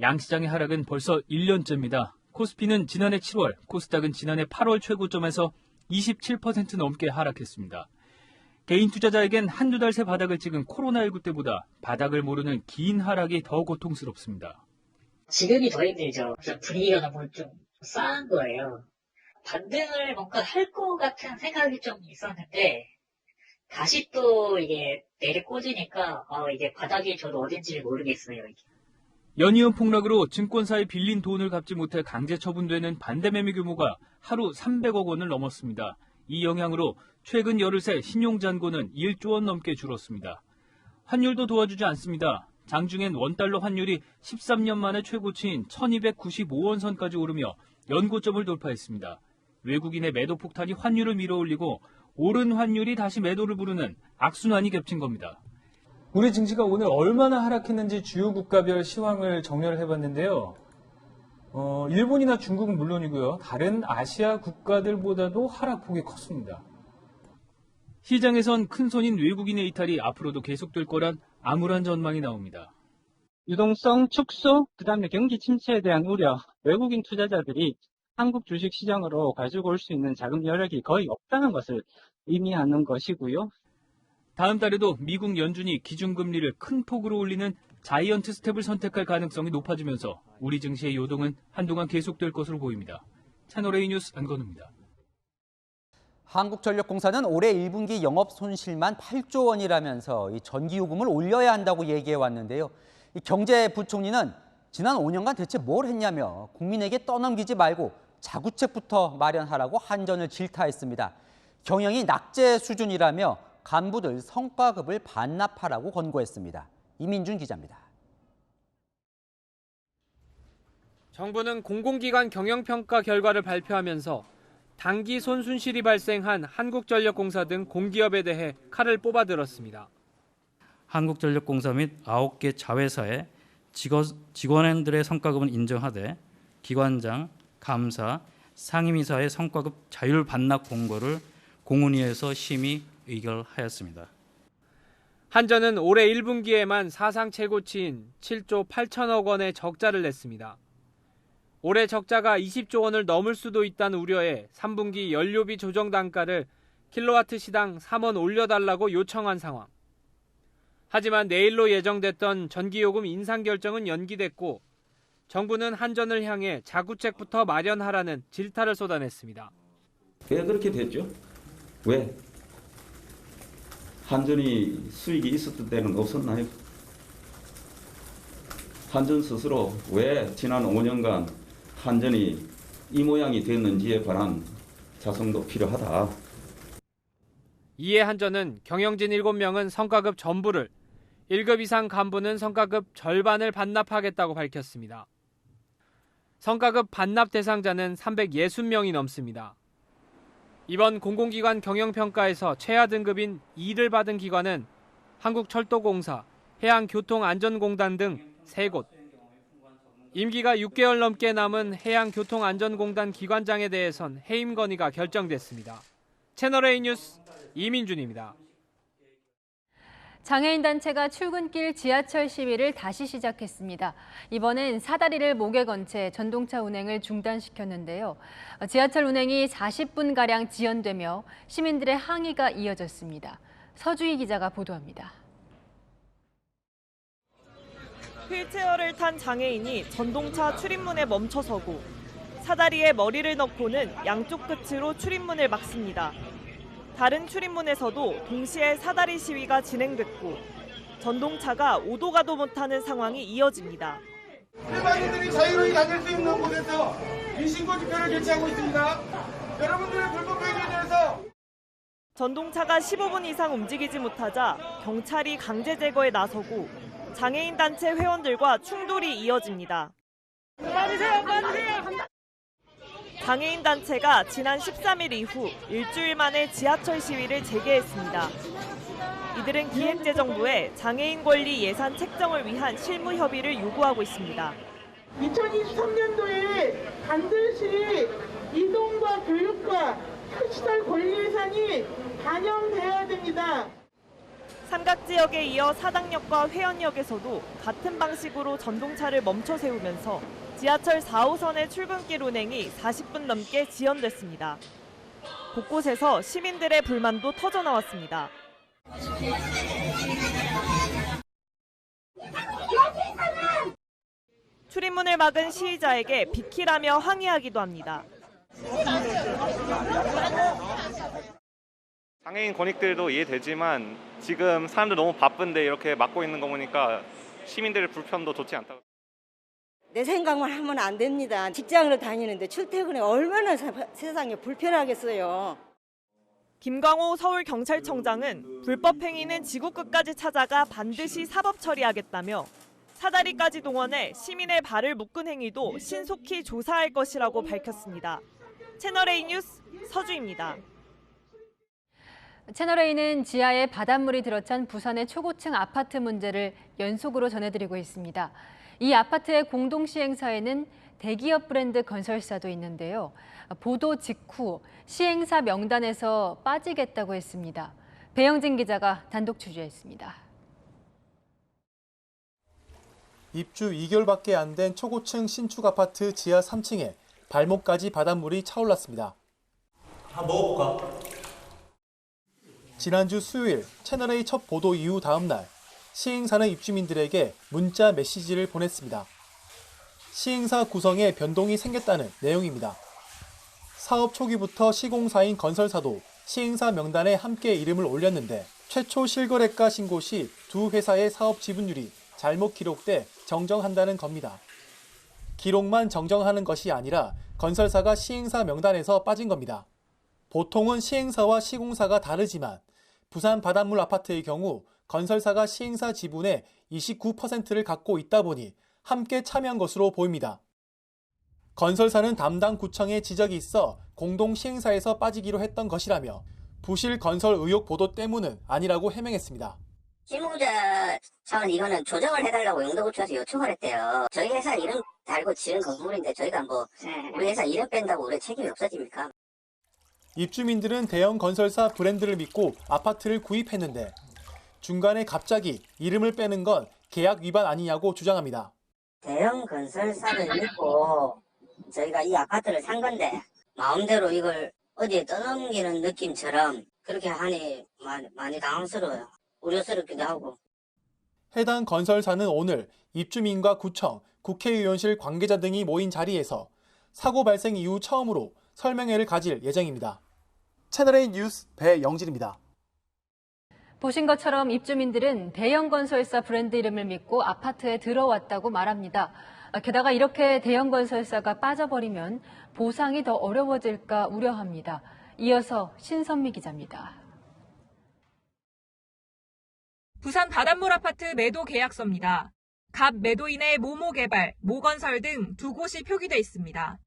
양시장의 하락은 벌써 1년째입니다. 코스피는 지난해 7월, 코스닥은 지난해 8월 최고점에서 27% 넘게 하락했습니다. 개인 투자자에겐 한두 달 새 바닥을 찍은 코로나19 때보다 바닥을 모르는 긴 하락이 더 고통스럽습니다. 지금이 더 힘들죠. 분위기가 너무 좀 싸한 거예요. 반등을 뭔가 할 것 같은 생각이 좀 있었는데 다시 또 이게 내리 꽂으니까 이게 바닥이 저도 어딘지를 모르겠어요. 연이은 폭락으로 증권사에 빌린 돈을 갚지 못해 강제 처분되는 반대 매매 규모가 하루 300억 원을 넘었습니다. 이 영향으로 최근 열흘 새 신용잔고는 1조 원 넘게 줄었습니다. 환율도 도와주지 않습니다. 장중엔 원달러 환율이 13년 만에 최고치인 1295원 선까지 오르며 연고점을 돌파했습니다. 외국인의 매도 폭탄이 환율을 밀어올리고 오른 환율이 다시 매도를 부르는 악순환이 겹친 겁니다. 우리 증시가 오늘 얼마나 하락했는지 주요 국가별 시황을 정렬을 해봤는데요. 일본이나 중국은 물론이고요. 다른 아시아 국가들보다도 하락폭이 컸습니다. 시장에선 큰손인 외국인의 이탈이 앞으로도 계속될 거란 암울한 전망이 나옵니다. 유동성 축소, 그다음에 경기 침체에 대한 우려, 외국인 투자자들이 한국 주식 시장으로 가지고 올 수 있는 자금 여력이 거의 없다는 것을 의미하는 것이고요. 다음 달에도 미국 연준이 기준금리를 큰 폭으로 올리는 자이언트 스텝을 선택할 가능성이 높아지면서 우리 증시의 요동은 한동안 계속될 것으로 보입니다. 채널A 뉴스 안건우입니다. 한국전력공사는 올해 1분기 영업 손실만 8조 원이라면서 이 전기요금을 올려야 한다고 얘기해 왔는데요. 이 경제부총리는 지난 5년간 대체 뭘 했냐며 국민에게 떠넘기지 말고 자구책부터 마련하라고 한전을 질타했습니다. 경영이 낙제 수준이라며 간부들 성과급을 반납하라고 권고했습니다. 이민준 기자입니다. 정부는 공공기관 경영평가 결과를 발표하면서 단기 손순실이 발생한 한국전력공사 등 공기업에 대해 칼을 뽑아들었습니다. 한국전력공사 및 9개 자회사의 직원들의 성과급은 인정하되 기관장, 감사, 상임이사의 성과급 자율 반납 공고를 공훈위에서 심의 의결하였습니다. 한전은 올해 1분기에만 사상 최고치인 7조 8천억 원의 적자를 냈습니다. 올해 적자가 20조 원을 넘을 수도 있다는 우려에 3분기 연료비 조정 단가를 킬로와트 시당 3원 올려달라고 요청한 상황. 하지만 내일로 예정됐던 전기요금 인상 결정은 연기됐고 정부는 한전을 향해 자구책부터 마련하라는 질타를 쏟아냈습니다. 왜 그렇게 됐죠? 왜? 한전이 수익이 있었던 때는 없었나요? 한전 스스로 왜 지난 5년간 한전이 이 모양이 됐는지에 관한 자성도 필요하다. 이에 한전은 경영진 7명은 성과급 전부를, 1급 이상 간부는 성과급 절반을 반납하겠다고 밝혔습니다. 성과급 반납 대상자는 360명이 넘습니다. 이번 공공기관 경영평가에서 최하 등급인 2를 받은 기관은 한국철도공사, 해양교통안전공단 등 3곳. 임기가 6개월 넘게 남은 해양교통안전공단 기관장에 대해선 해임 건의가 결정됐습니다. 채널A 뉴스 이민준입니다. 장애인 단체가 출근길 지하철 시위를 다시 시작했습니다. 이번엔 사다리를 목에 건 채 전동차 운행을 중단시켰는데요. 지하철 운행이 40분가량 지연되며 시민들의 항의가 이어졌습니다. 서주희 기자가 보도합니다. 휠체어를 탄 장애인이 전동차 출입문에 멈춰서고 사다리에 머리를 넣고는 양쪽 끝으로 출입문을 막습니다. 다른 출입문에서도 동시에 사다리 시위가 진행됐고 전동차가 오도 가도 못하는 상황이 이어집니다. 일반인들이 자유로이 다닐 수 있는 곳에서 비신고 집회를 개최하고 있습니다. 여러분들의 불법 행위에 대해서 전동차가 15분 이상 움직이지 못하자 경찰이 강제 제거에 나서고 장애인 단체 회원들과 충돌이 이어집니다. 빠지세요. 장애인 단체가 지난 13일 이후 일주일 만에 지하철 시위를 재개했습니다. 이들은 기획재정부에 장애인 권리 예산 책정을 위한 실무 협의를 요구하고 있습니다. 2023년도에 반드시 이동과 교육과 시설 권리 예산이 반영되어야 됩니다. 삼각지역에 이어 사당역과 회원역에서도 같은 방식으로 전동차를 멈춰 세우면서 지하철 4호선의 출근길 운행이 40분 넘게 지연됐습니다. 곳곳에서 시민들의 불만도 터져나왔습니다. 출입문을 막은 시위자에게 비키라며 항의하기도 합니다. 장애인 권익들도 이해되지만 지금 사람들 너무 바쁜데 이렇게 막고 있는 거 보니까 시민들의 불편도 좋지 않다고. 내 생각만 하면 안 됩니다. 직장으로 다니는데 출퇴근에 얼마나 세상에 불편하겠어요. 김광호 서울경찰청장은 불법 행위는 지구 끝까지 찾아가 반드시 사법 처리하겠다며 사다리까지 동원해 시민의 발을 묶은 행위도 신속히 조사할 것이라고 밝혔습니다. 채널A 뉴스 서주입니다. 채널A는 지하에 바닷물이 들어찬 부산의 초고층 아파트 문제를 연속으로 전해드리고 있습니다. 이 아파트의 공동시행사에는 대기업 브랜드 건설사도 있는데요. 보도 직후 시행사 명단에서 빠지겠다고 했습니다. 배영진 기자가 단독 취재했습니다. 입주 2개월밖에 안 된 초고층 신축 아파트 지하 3층에 발목까지 바닷물이 차올랐습니다. 한번 먹어볼까? 지난주 수요일 채널A 첫 보도 이후 다음 날 시행사는 입주민들에게 문자 메시지를 보냈습니다. 시행사 구성에 변동이 생겼다는 내용입니다. 사업 초기부터 시공사인 건설사도 시행사 명단에 함께 이름을 올렸는데 최초 실거래가 신고 시 두 회사의 사업 지분율이 잘못 기록돼 정정한다는 겁니다. 기록만 정정하는 것이 아니라 건설사가 시행사 명단에서 빠진 겁니다. 보통은 시행사와 시공사가 다르지만 부산 바닷물 아파트의 경우 건설사가 시행사 지분의 29%를 갖고 있다 보니 함께 참여한 것으로 보입니다. 건설사는 담당 구청에 지적이 있어 공동 시행사에서 빠지기로 했던 것이라며 부실 건설 의혹 보도 때문은 아니라고 해명했습니다. 실무자 차원 이거는 조정을 해달라고 영도구청에서 요청을 했대요. 저희 회사 이름 달고 지은 건물인데 저희가 뭐 우리 회사 이름 뺀다고 우리 책임이 없어집니까? 입주민들은 대형 건설사 브랜드를 믿고 아파트를 구입했는데 중간에 갑자기 이름을 빼는 건 계약 위반 아니냐고 주장합니다. 대형 건설사를 믿고 저희가 이 아파트를 산 건데 마음대로 이걸 어디에 떠넘기는 느낌처럼 그렇게 하니 많이 당황스러워요. 우려스럽기도 하고. 해당 건설사는 오늘 입주민과 구청, 국회의원실 관계자 등이 모인 자리에서 사고 발생 이후 처음으로 설명회를 가질 예정입니다. 채널A 뉴스 배영진입니다. 보신 것처럼 입주민들은 대형 건설사 브랜드 이름을 믿고 아파트에 들어왔다고 말합니다. 게다가 이렇게 대형 건설사가 빠져버리면 보상이 더 어려워질까 우려합니다. 이어서 신선미 기자입니다. 부산 바닷물 아파트 매도 계약서입니다. 갑 매도인의 모모개발, 모건설 등 두 곳이 표기돼 있습니다.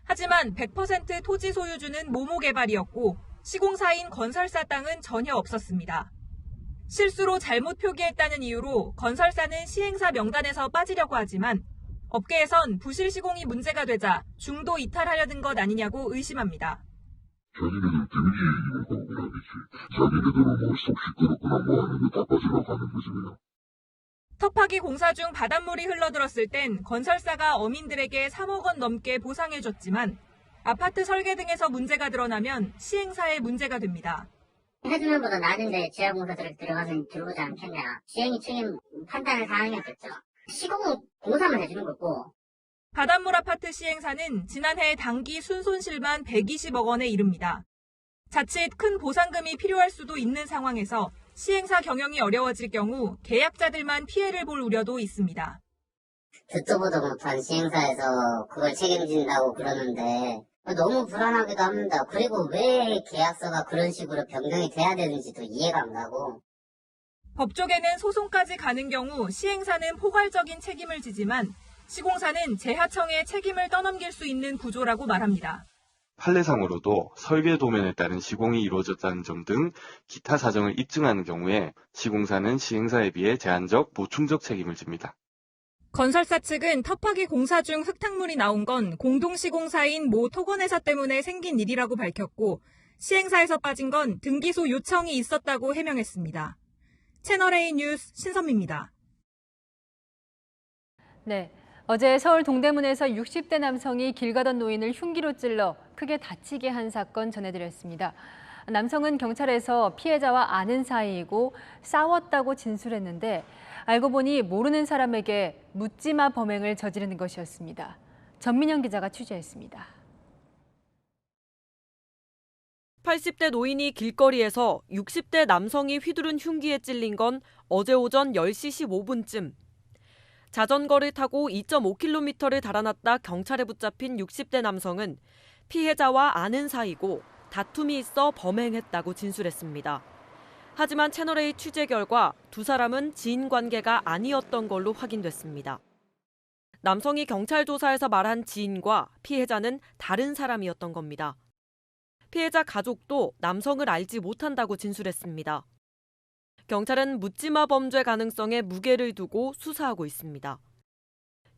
하지만 100% 토지 소유주는 모모개발이었고 시공사인 건설사 땅은 전혀 없었습니다. 실수로 잘못 표기했다는 이유로 건설사는 시행사 명단에서 빠지려고 하지만 업계에선 부실 시공이 문제가 되자 중도 이탈하려는 것 아니냐고 의심합니다. 자기네들 데미지 입은 거구나, 그치? 자기네들은 뭐 속 시끄럽거나 뭐 하는데 다 빠지려고 하는 거지, 그냥. 터파기 공사 중 바닷물이 흘러들었을 땐 건설사가 어민들에게 3억 원 넘게 보상해줬지만 아파트 설계 등에서 문제가 드러나면 시행사에 문제가 됩니다. 해주면보다 낮은데 지하공사들을 들어오지 않겠냐. 시행이 책임 판단할 사항이었겠죠. 시공은 공사만 해주는 거고. 바닷물 아파트 시행사는 지난해 당기 순손실만 120억 원에 이릅니다. 자칫 큰 보상금이 필요할 수도 있는 상황에서 시행사 경영이 어려워질 경우 계약자들만 피해를 볼 우려도 있습니다. 듣도 보도 못한 시행사에서 그걸 책임진다고 그러는데 너무 불안하기도 합니다. 그리고 왜 계약서가 그런 식으로 변경이 돼야 되는지도 이해가 안 가고. 법조계는 소송까지 가는 경우 시행사는 포괄적인 책임을 지지만 시공사는 재하청에 책임을 떠넘길 수 있는 구조라고 말합니다. 판례상으로도 설계 도면에 따른 시공이 이루어졌다는 점 등 기타 사정을 입증하는 경우에 시공사는 시행사에 비해 제한적 보충적 책임을 집니다. 건설사 측은 터파기 공사 중 흙탕물이 나온 건 공동시공사인 모 토건회사 때문에 생긴 일이라고 밝혔고 시행사에서 빠진 건 등기소 요청이 있었다고 해명했습니다. 채널A 뉴스 신선미입니다. 네. 어제 서울 동대문에서 60대 남성이 길 가던 노인을 흉기로 찔러 크게 다치게 한 사건 전해드렸습니다. 남성은 경찰에서 피해자와 아는 사이이고 싸웠다고 진술했는데 알고 보니 모르는 사람에게 묻지마 범행을 저지르는 것이었습니다. 전민영 기자가 취재했습니다. 80대 노인이 길거리에서 60대 남성이 휘두른 흉기에 찔린 건 어제 오전 10시 15분쯤. 자전거를 타고 2.5km를 달아났다 경찰에 붙잡힌 60대 남성은 피해자와 아는 사이고 다툼이 있어 범행했다고 진술했습니다. 하지만 채널A 취재 결과 두 사람은 지인 관계가 아니었던 걸로 확인됐습니다. 남성이 경찰 조사에서 말한 지인과 피해자는 다른 사람이었던 겁니다. 피해자 가족도 남성을 알지 못한다고 진술했습니다. 경찰은 묻지마 범죄 가능성에 무게를 두고 수사하고 있습니다.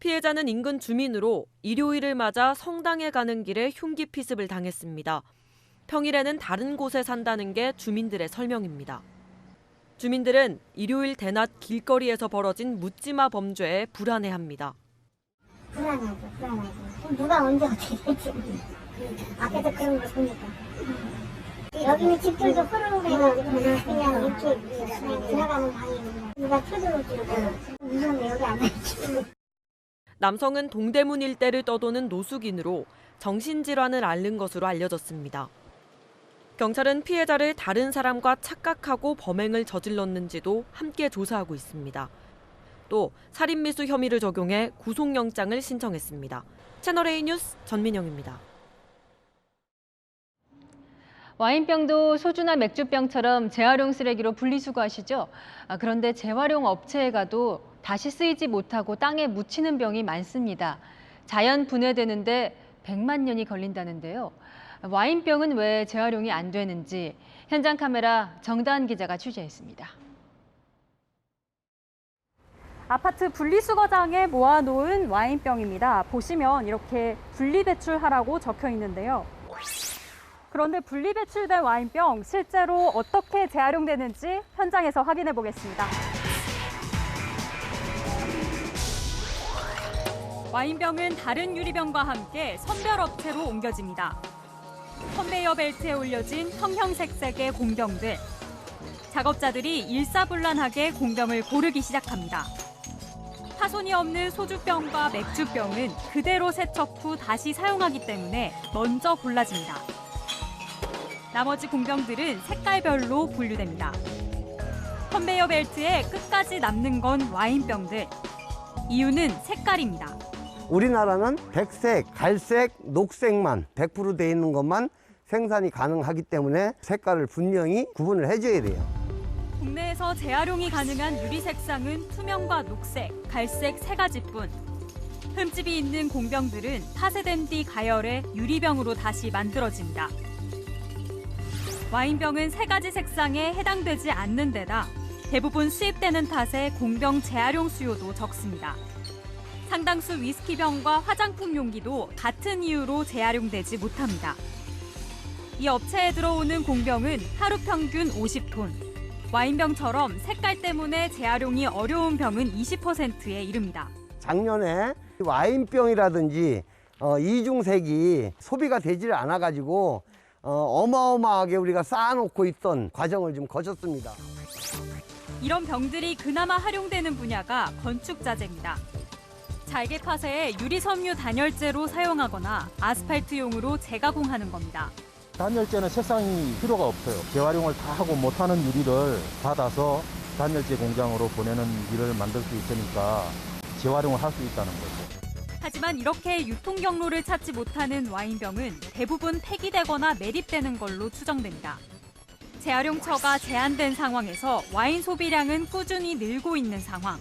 피해자는 인근 주민으로 일요일을 맞아 성당에 가는 길에 흉기 피습을 당했습니다. 평일에는 다른 곳에 산다는 게 주민들의 설명입니다. 주민들은 일요일 대낮 길거리에서 벌어진 묻지마 범죄에 불안해합니다. 불안하죠. 누가 언제 어떻게 될지. 앞에서 그런 걸 보니까. 여기는 집들도 허름해가지고 그냥 이렇게 지나가는 방이에요. 누가 쳐들어오지도 무서운데 여기 안 와있지. 남성은 동대문 일대를 떠도는 노숙인으로 정신질환을 앓는 것으로 알려졌습니다. 경찰은 피해자를 다른 사람과 착각하고 범행을 저질렀는지도 함께 조사하고 있습니다. 또 살인미수 혐의를 적용해 구속영장을 신청했습니다. 채널A 뉴스 전민영입니다. 와인병도 소주나 맥주병처럼 재활용 쓰레기로 분리수거하시죠? 그런데 재활용 업체에 가도 다시 쓰이지 못하고 땅에 묻히는 병이 많습니다. 자연 분해되는데 100만 년이 걸린다는데요. 와인병은 왜 재활용이 안 되는지 현장 카메라 정다은 기자가 취재했습니다. 아파트 분리수거장에 모아놓은 와인병입니다. 보시면 이렇게 분리배출하라고 적혀 있는데요. 그런데 분리배출된 와인병 실제로 어떻게 재활용되는지 현장에서 확인해 보겠습니다. 와인병은 다른 유리병과 함께 선별업체로 옮겨집니다. 컨베이어 벨트에 올려진 형형색색의 공병들. 작업자들이 일사불란하게 공병을 고르기 시작합니다. 파손이 없는 소주병과 맥주병은 그대로 세척 후 다시 사용하기 때문에 먼저 골라집니다. 나머지 공병들은 색깔별로 분류됩니다. 컨베이어 벨트에 끝까지 남는 건 와인병들. 이유는 색깔입니다. 우리나라는 백색, 갈색, 녹색만 100% 돼 있는 것만 생산이 가능하기 때문에 색깔을 분명히 구분을 해줘야 돼요. 국내에서 재활용이 가능한 유리 색상은 투명과 녹색, 갈색 세 가지뿐. 흠집이 있는 공병들은 폐쇄된 뒤 가열해 유리병으로 다시 만들어집니다. 와인병은 세 가지 색상에 해당되지 않는 데다 대부분 수입되는 탓에 공병 재활용 수요도 적습니다. 상당수 위스키병과 화장품 용기도 같은 이유로 재활용되지 못합니다. 이 업체에 들어오는 공병은 하루 평균 50톤. 와인병처럼 색깔 때문에 재활용이 어려운 병은 20%에 이릅니다. 작년에 와인병이라든지 이중색이 소비가 되질 않아가지고 어마어마하게 우리가 쌓아놓고 있던 과정을 좀 거쳤습니다. 이런 병들이 그나마 활용되는 분야가 건축자재입니다. 잘게 파쇄해 유리섬유 단열재로 사용하거나 아스팔트용으로 재가공하는 겁니다. 단열재는 색상이 필요가 없어요. 재활용을 다 하고 못하는 유리를 받아서 단열재 공장으로 보내는 일을 만들 수 있으니까 재활용을 할 수 있다는 거죠. 하지만 이렇게 유통 경로를 찾지 못하는 와인병은 대부분 폐기되거나 매립되는 걸로 추정됩니다. 재활용처가 제한된 상황에서 와인 소비량은 꾸준히 늘고 있는 상황.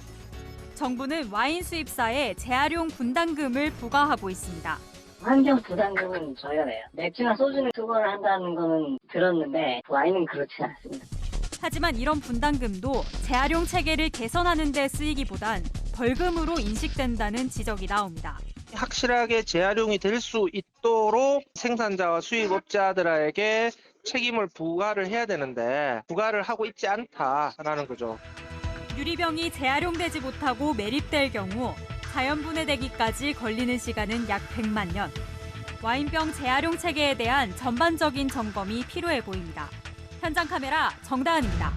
정부는 와인 수입사에 재활용 분담금을 부과하고 있습니다. 환경 부담금은 저렴해요. 맥주나 소주는 수거를 한다는 거는 들었는데 와인은 그렇지 않습니다. 하지만 이런 분담금도 재활용 체계를 개선하는 데 쓰이기보단 벌금으로 인식된다는 지적이 나옵니다. 확실하게 재활용이 될 수 있도록 생산자와 수입업자들에게 책임을 부과를 해야 되는데 부과를 하고 있지 않다라는 거죠. 유리병이 재활용되지 못하고 매립될 경우 자연 분해되기까지 걸리는 시간은 약 100만 년. 와인병 재활용 체계에 대한 전반적인 점검이 필요해 보입니다. 현장 카메라 정다은입니다.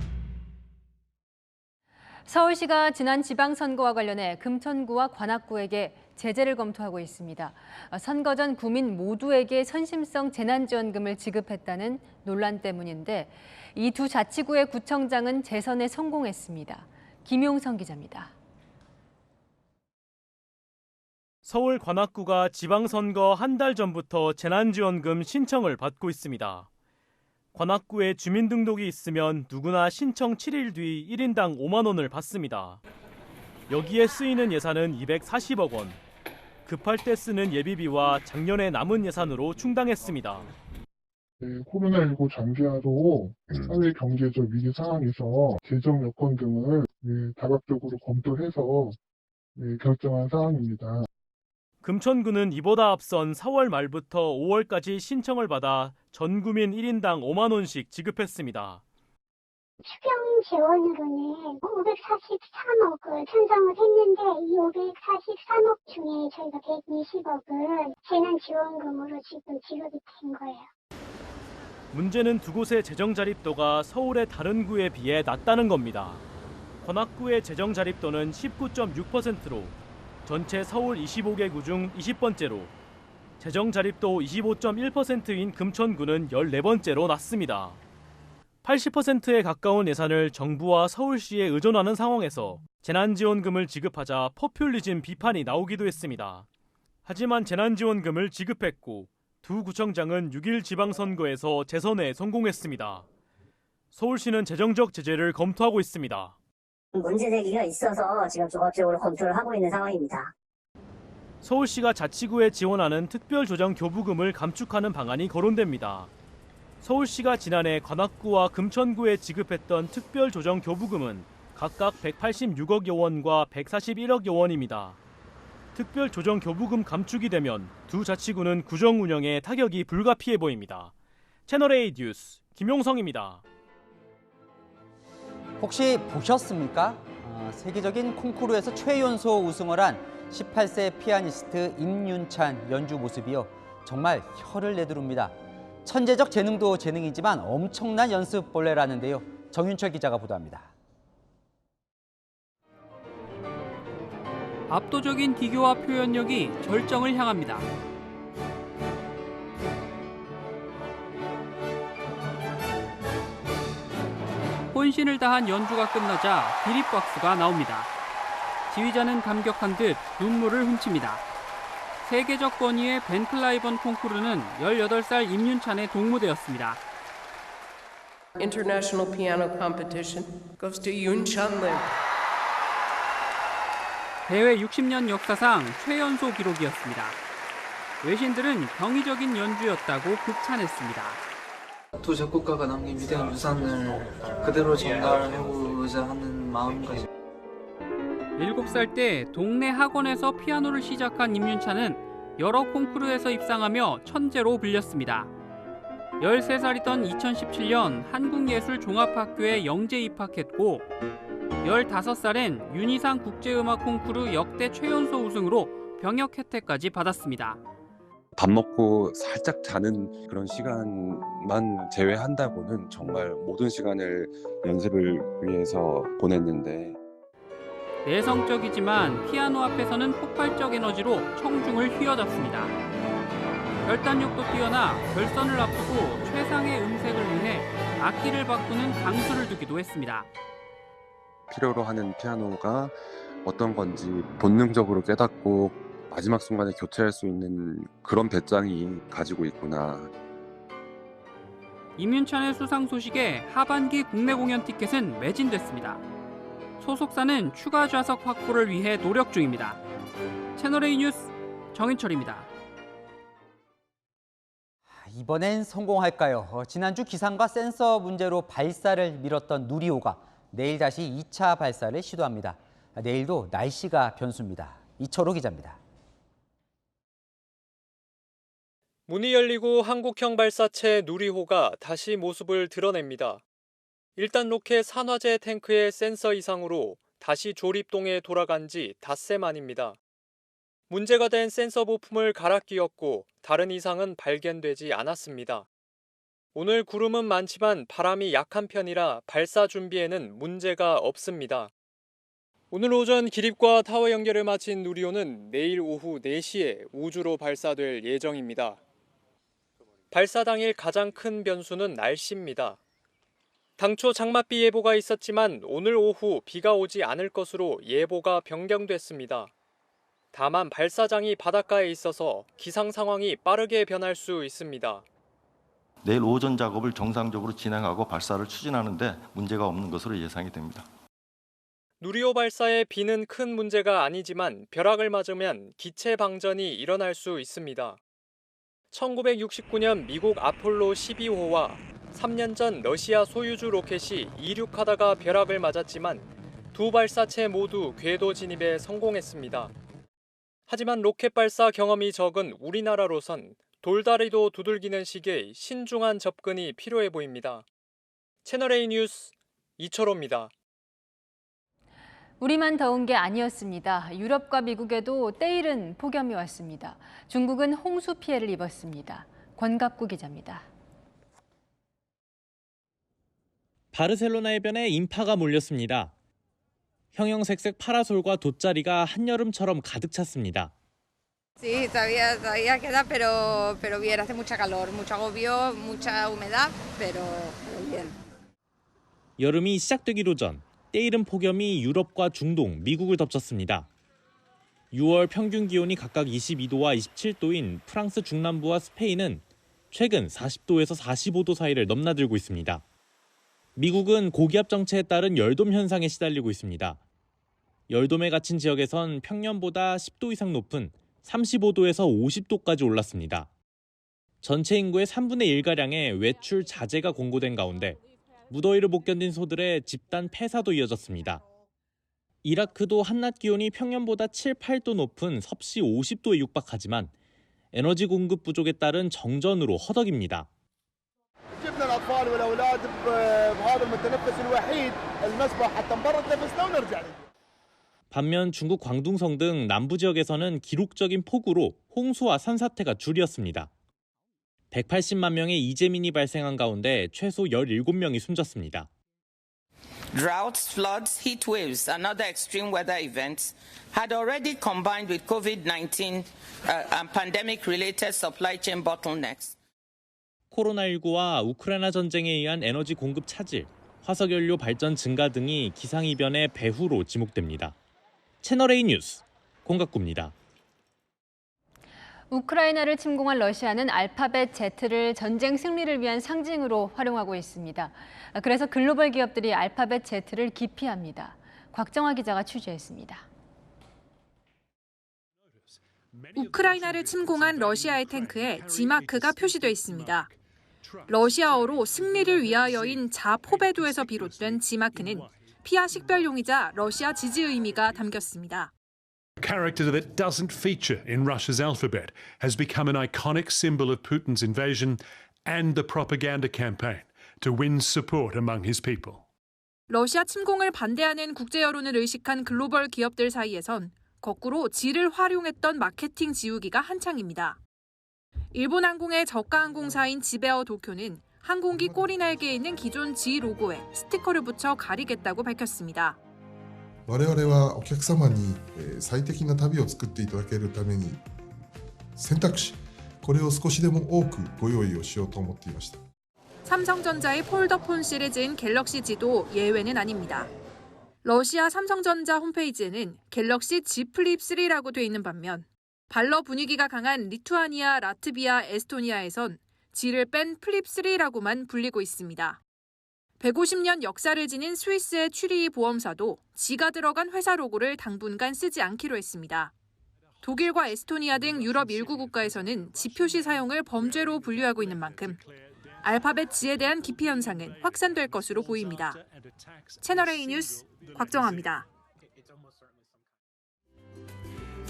서울시가 지난 지방선거와 관련해 금천구와 관악구에게 제재를 검토하고 있습니다. 선거 전 구민 모두에게 선심성 재난지원금을 지급했다는 논란 때문인데 이 두 자치구의 구청장은 재선에 성공했습니다. 김용성 기자입니다. 서울 관악구가 지방선거 한 달 전부터 재난지원금 신청을 받고 있습니다. 관악구에 주민등록이 있으면 누구나 신청 7일 뒤 1인당 5만 원을 받습니다. 여기에 쓰이는 예산은 240억 원. 급할 때 쓰는 예비비와 작년에 남은 예산으로 충당했습니다. 네, 코로나19 장기화로 사회 경제적 위기 상황에서 재정 여건 등을 다각적으로 검토해서 결정한 사항입니다. 금천구는 이보다 앞선 4월 말부터 5월까지 신청을 받아 전 구민 1인당 5만 원씩 지급했습니다. 추경 재원으로는 543억을 편성을 했는데 이 543억 중에 저희가 120억은 재난지원금으로 지금 지급이 된 거예요. 문제는 두 곳의 재정 자립도가 서울의 다른 구에 비해 낮다는 겁니다. 관악구의 재정 자립도는 19.6%로 전체 서울 25개 구 중 20번째로 재정 자립도 25.1%인 금천구는 14번째로 낮습니다. 80%에 가까운 예산을 정부와 서울시에 의존하는 상황에서 재난지원금을 지급하자 포퓰리즘 비판이 나오기도 했습니다. 하지만 재난지원금을 지급했고 두 구청장은 6일 지방선거에서 재선에 성공했습니다. 서울시는 재정적 제재를 검토하고 있습니다. 문제 제기가 있어서 지금 종합적으로 검토를 하고 있는 상황입니다. 서울시가 자치구에 지원하는 특별조정교부금을 감축하는 방안이 거론됩니다. 서울시가 지난해 관악구와 금천구에 지급했던 특별조정교부금은 각각 186억여 원과 141억여 원입니다. 특별 조정 교부금 감축이 되면 두 자치구는 구정 운영에 타격이 불가피해 보입니다. 채널A 뉴스 김용성입니다. 혹시 보셨습니까? 세계적인 콩쿠르에서 최연소 우승을 한 18세 피아니스트 임윤찬 연주 모습이요. 정말 혀를 내두릅니다. 천재적 재능도 재능이지만 엄청난 연습벌레라는데요. 정윤철 기자가 보도합니다. 압도적인 기교와 표현력이 절정을 향합니다. 혼신을 다한 연주가 끝나자 기립박수가 나옵니다. 지휘자는 감격한 듯 눈물을 훔칩니다. 세계적 권위의 벤 클라이번 콩쿠르는 18살 임윤찬의 동무대였습니다. International piano competition goes to Yunchan Lim. 대회 60년 역사상 최연소 기록이었습니다. 외신들은 경이적인 연주였다고 극찬했습니다. 두 작곡가가 남긴 위대한 유산을 그대로 전달해보자 하는 마음가짐. 7살 때 동네 학원에서 피아노를 시작한 임윤찬은 여러 콩쿠르에서 입상하며 천재로 불렸습니다. 13살이던 2017년 한국예술종합학교에 영재 입학했고 15살엔 윤희상 국제음악 콩쿠르 역대 최연소 우승으로 병역 혜택까지 받았습니다. 밥 먹고 살짝 자는 그런 시간만 제외한다고는 정말 모든 시간을 연습을 위해서 보냈는데 내성적이지만 피아노 앞에서는 폭발적 에너지로 청중을 휘어잡습니다. 결단력도 뛰어나 결선을 앞두고 최상의 음색을 위해 악기를 바꾸는 강수를 두기도 했습니다. 필요로 하는 피아노가 어떤 건지 본능적으로 깨닫고 마지막 순간에 교체할 수 있는 그런 배짱이 가지고 있구나. 임윤찬의 수상 소식에 하반기 국내 공연 티켓은 매진됐습니다. 소속사는 추가 좌석 확보를 위해 노력 중입니다. 채널A 뉴스 정인철입니다. 이번엔 성공할까요? 지난주 기상과 센서 문제로 발사를 미뤘던 누리호가 내일 다시 2차 발사를 시도합니다. 내일도 날씨가 변수입니다. 이철호 기자입니다. 문이 열리고 한국형 발사체 누리호가 다시 모습을 드러냅니다. 1단 로켓 산화제 탱크의 센서 이상으로 다시 조립동에 돌아간 지 닷새 만입니다. 문제가 된 센서 부품을 갈아 끼웠고 다른 이상은 발견되지 않았습니다. 오늘 구름은 많지만 바람이 약한 편이라 발사 준비에는 문제가 없습니다. 오늘 오전 기립과 타워 연결을 마친 누리호는 내일 오후 4시에 우주로 발사될 예정입니다. 발사 당일 가장 큰 변수는 날씨입니다. 당초 장맛비 예보가 있었지만 오늘 오후 비가 오지 않을 것으로 예보가 변경됐습니다. 다만 발사장이 바닷가에 있어서 기상 상황이 빠르게 변할 수 있습니다. 내일 오전 작업을 정상적으로 진행하고 발사를 추진하는 데 문제가 없는 것으로 예상이 됩니다. 누리호 발사에 비는 큰 문제가 아니지만 벼락을 맞으면 기체 방전이 일어날 수 있습니다. 1969년 미국 아폴로 12호와 3년 전 러시아 소유주 로켓이 이륙하다가 벼락을 맞았지만 두 발사체 모두 궤도 진입에 성공했습니다. 하지만 로켓 발사 경험이 적은 우리나라로선 돌다리도 두들기는 시기에 신중한 접근이 필요해 보입니다. 채널A 뉴스 이철호입니다. 우리만 더운 게 아니었습니다. 유럽과 미국에도 때이른 폭염이 왔습니다. 중국은 홍수 피해를 입었습니다. 권갑구 기자입니다. 바르셀로나 해변에 인파가 몰렸습니다. 형형색색 파라솔과 돗자리가 한여름처럼 가득 찼습니다. Sí, todavía queda, pero bien, hace mucha calor, mucho agobio, mucha humedad, pero bien. 여름이 시작되기도 전 때이른 폭염이 유럽과 중동, 미국을 덮쳤습니다. 6월 평균 기온이 각각 22도와 27도인 프랑스 중남부와 스페인은 최근 40도에서 45도 사이를 넘나들고 있습니다. 미국은 고기압 정체에 따른 열돔 현상에 시달리고 있습니다. 열돔에 갇힌 지역에선 평년보다 10도 이상 높은 35도에서 50도까지 올랐습니다. 전체 인구의 3분의 1가량의 외출 자제가 권고된 가운데 무더위를 못 견딘 소들의 집단 폐사도 이어졌습니다. 이라크도 한낮 기온이 평년보다 7, 8도 높은 섭씨 50도에 육박하지만 에너지 공급 부족에 따른 정전으로 허덕입니다. 반면 중국 광둥성 등 남부 지역에서는 기록적인 폭우로 홍수와 산사태가 줄이었습니다. 180만 명의 이재민이 발생한 가운데 최소 17명이 숨졌습니다. Droughts, floods, heat waves, and other extreme weather events had already combined with COVID-19 and pandemic-related supply chain bottlenecks. 코로나19와 우크라이나 전쟁에 의한 에너지 공급 차질, 화석연료 발전 증가 등이 기상이변의 배후로 지목됩니다. 채널A 뉴스 공각구입니다. 우크라이나를 침공한 러시아는 알파벳 Z를 전쟁 승리를 위한 상징으로 활용하고 있습니다. 그래서 글로벌 기업들이 알파벳 Z를 기피합니다. 곽정화 기자가 취재했습니다. 우크라이나를 침공한 러시아의 탱크에 G마크가 표시돼 있습니다. 러시아어로 승리를 위하여인 자포베도에서 비롯된 G마크는 피아 식별용이자 러시아 지지 의미가 담겼습니다. A character that doesn't feature in Russia's alphabet has become an iconic symbol of Putin's invasion and the propaganda campaign to win support among his people. 러시아 침공을 반대하는 국제 여론을 의식한 글로벌 기업들 사이에선 거꾸로 G를 활용했던 마케팅 지우기가 한창입니다. 일본 항공의 저가 항공사인 지베어 도쿄는 항공기 꼬리 날개에 있는 기존 G 로고에 스티커를 붙여 가리겠다고 밝혔습니다. 我々はお客様に最適な旅を作っていただけるために選択肢これを少しでも多くご用意をしようと思っていました. 삼성전자의 폴더폰 시리즈인 갤럭시 G도 예외는 아닙니다. 러시아 삼성전자 홈페이지에는 갤럭시 G 플립 3라고 돼 있는 반면 발러 분위기가 강한 리투아니아, 라트비아, 에스토니아에선 G를 뺀 플립 3라고만 불리고 있습니다. 150년 역사를 지닌 스위스의 추리히 보험사도 G가 들어간 회사 로고를 당분간 쓰지 않기로 했습니다. 독일과 에스토니아 등 유럽 일부 국가에서는 G 표시 사용을 범죄로 분류하고 있는 만큼 알파벳 G에 대한 기피 현상은 확산될 것으로 보입니다. 채널A 뉴스 곽정화입니다.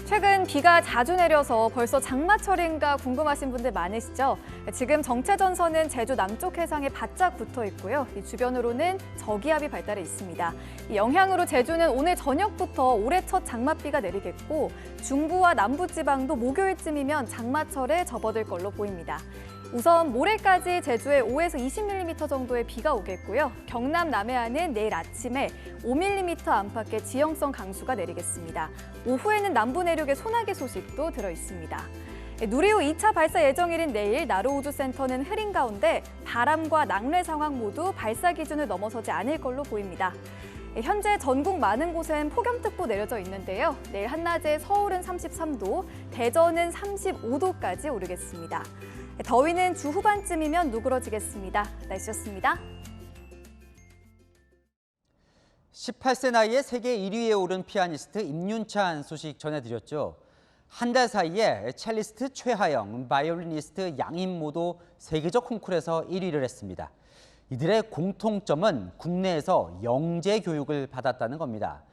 최근 비가 자주 내려서 벌써 장마철인가 궁금하신 분들 많으시죠? 지금 정체전선은 제주 남쪽 해상에 바짝 붙어 있고요. 이 주변으로는 저기압이 발달해 있습니다. 이 영향으로 제주는 오늘 저녁부터 올해 첫 장맛비가 내리겠고 중부와 남부지방도 목요일쯤이면 장마철에 접어들 걸로 보입니다. 우선 모레까지 제주에 5에서 20mm 정도의 비가 오겠고요. 경남 남해안은 내일 아침에 5mm 안팎의 지형성 강수가 내리겠습니다. 오후에는 남부 내륙에 소나기 소식도 들어 있습니다. 누리호 2차 발사 예정일인 내일 나로우주센터는 흐린 가운데 바람과 낙뢰 상황 모두 발사 기준을 넘어서지 않을 걸로 보입니다. 현재 전국 많은 곳엔 폭염특보 내려져 있는데요. 내일 한낮에 서울은 33도, 대전은 35도까지 오르겠습니다. 더위는 주 후반쯤이면 누그러지겠습니다. 날씨였습니다. 18세 나이에 세계 1위에 오른 피아니스트 임윤찬 소식 전해드렸죠. 한 달 사이에 첼리스트 최하영, 바이올리니스트 양인 모두 세계적 콩쿠르에서 1위를 했습니다. 이들의 공통점은 국내에서 영재 교육을 받았다는 겁니다.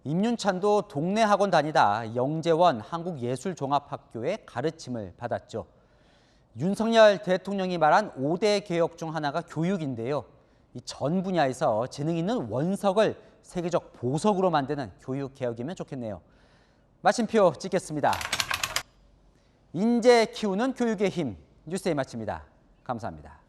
임윤찬도 동네 학원 다니다 영재원 한국예술종합학교의 가르침을 받았죠. 윤석열 대통령이 말한 5대 개혁 중 하나가 교육인데요. 이 전 분야에서 재능 있는 원석을 세계적 보석으로 만드는 교육 개혁이면 좋겠네요. 마침표 찍겠습니다. 인재 키우는 교육의 힘, 뉴스에 마칩니다. 감사합니다.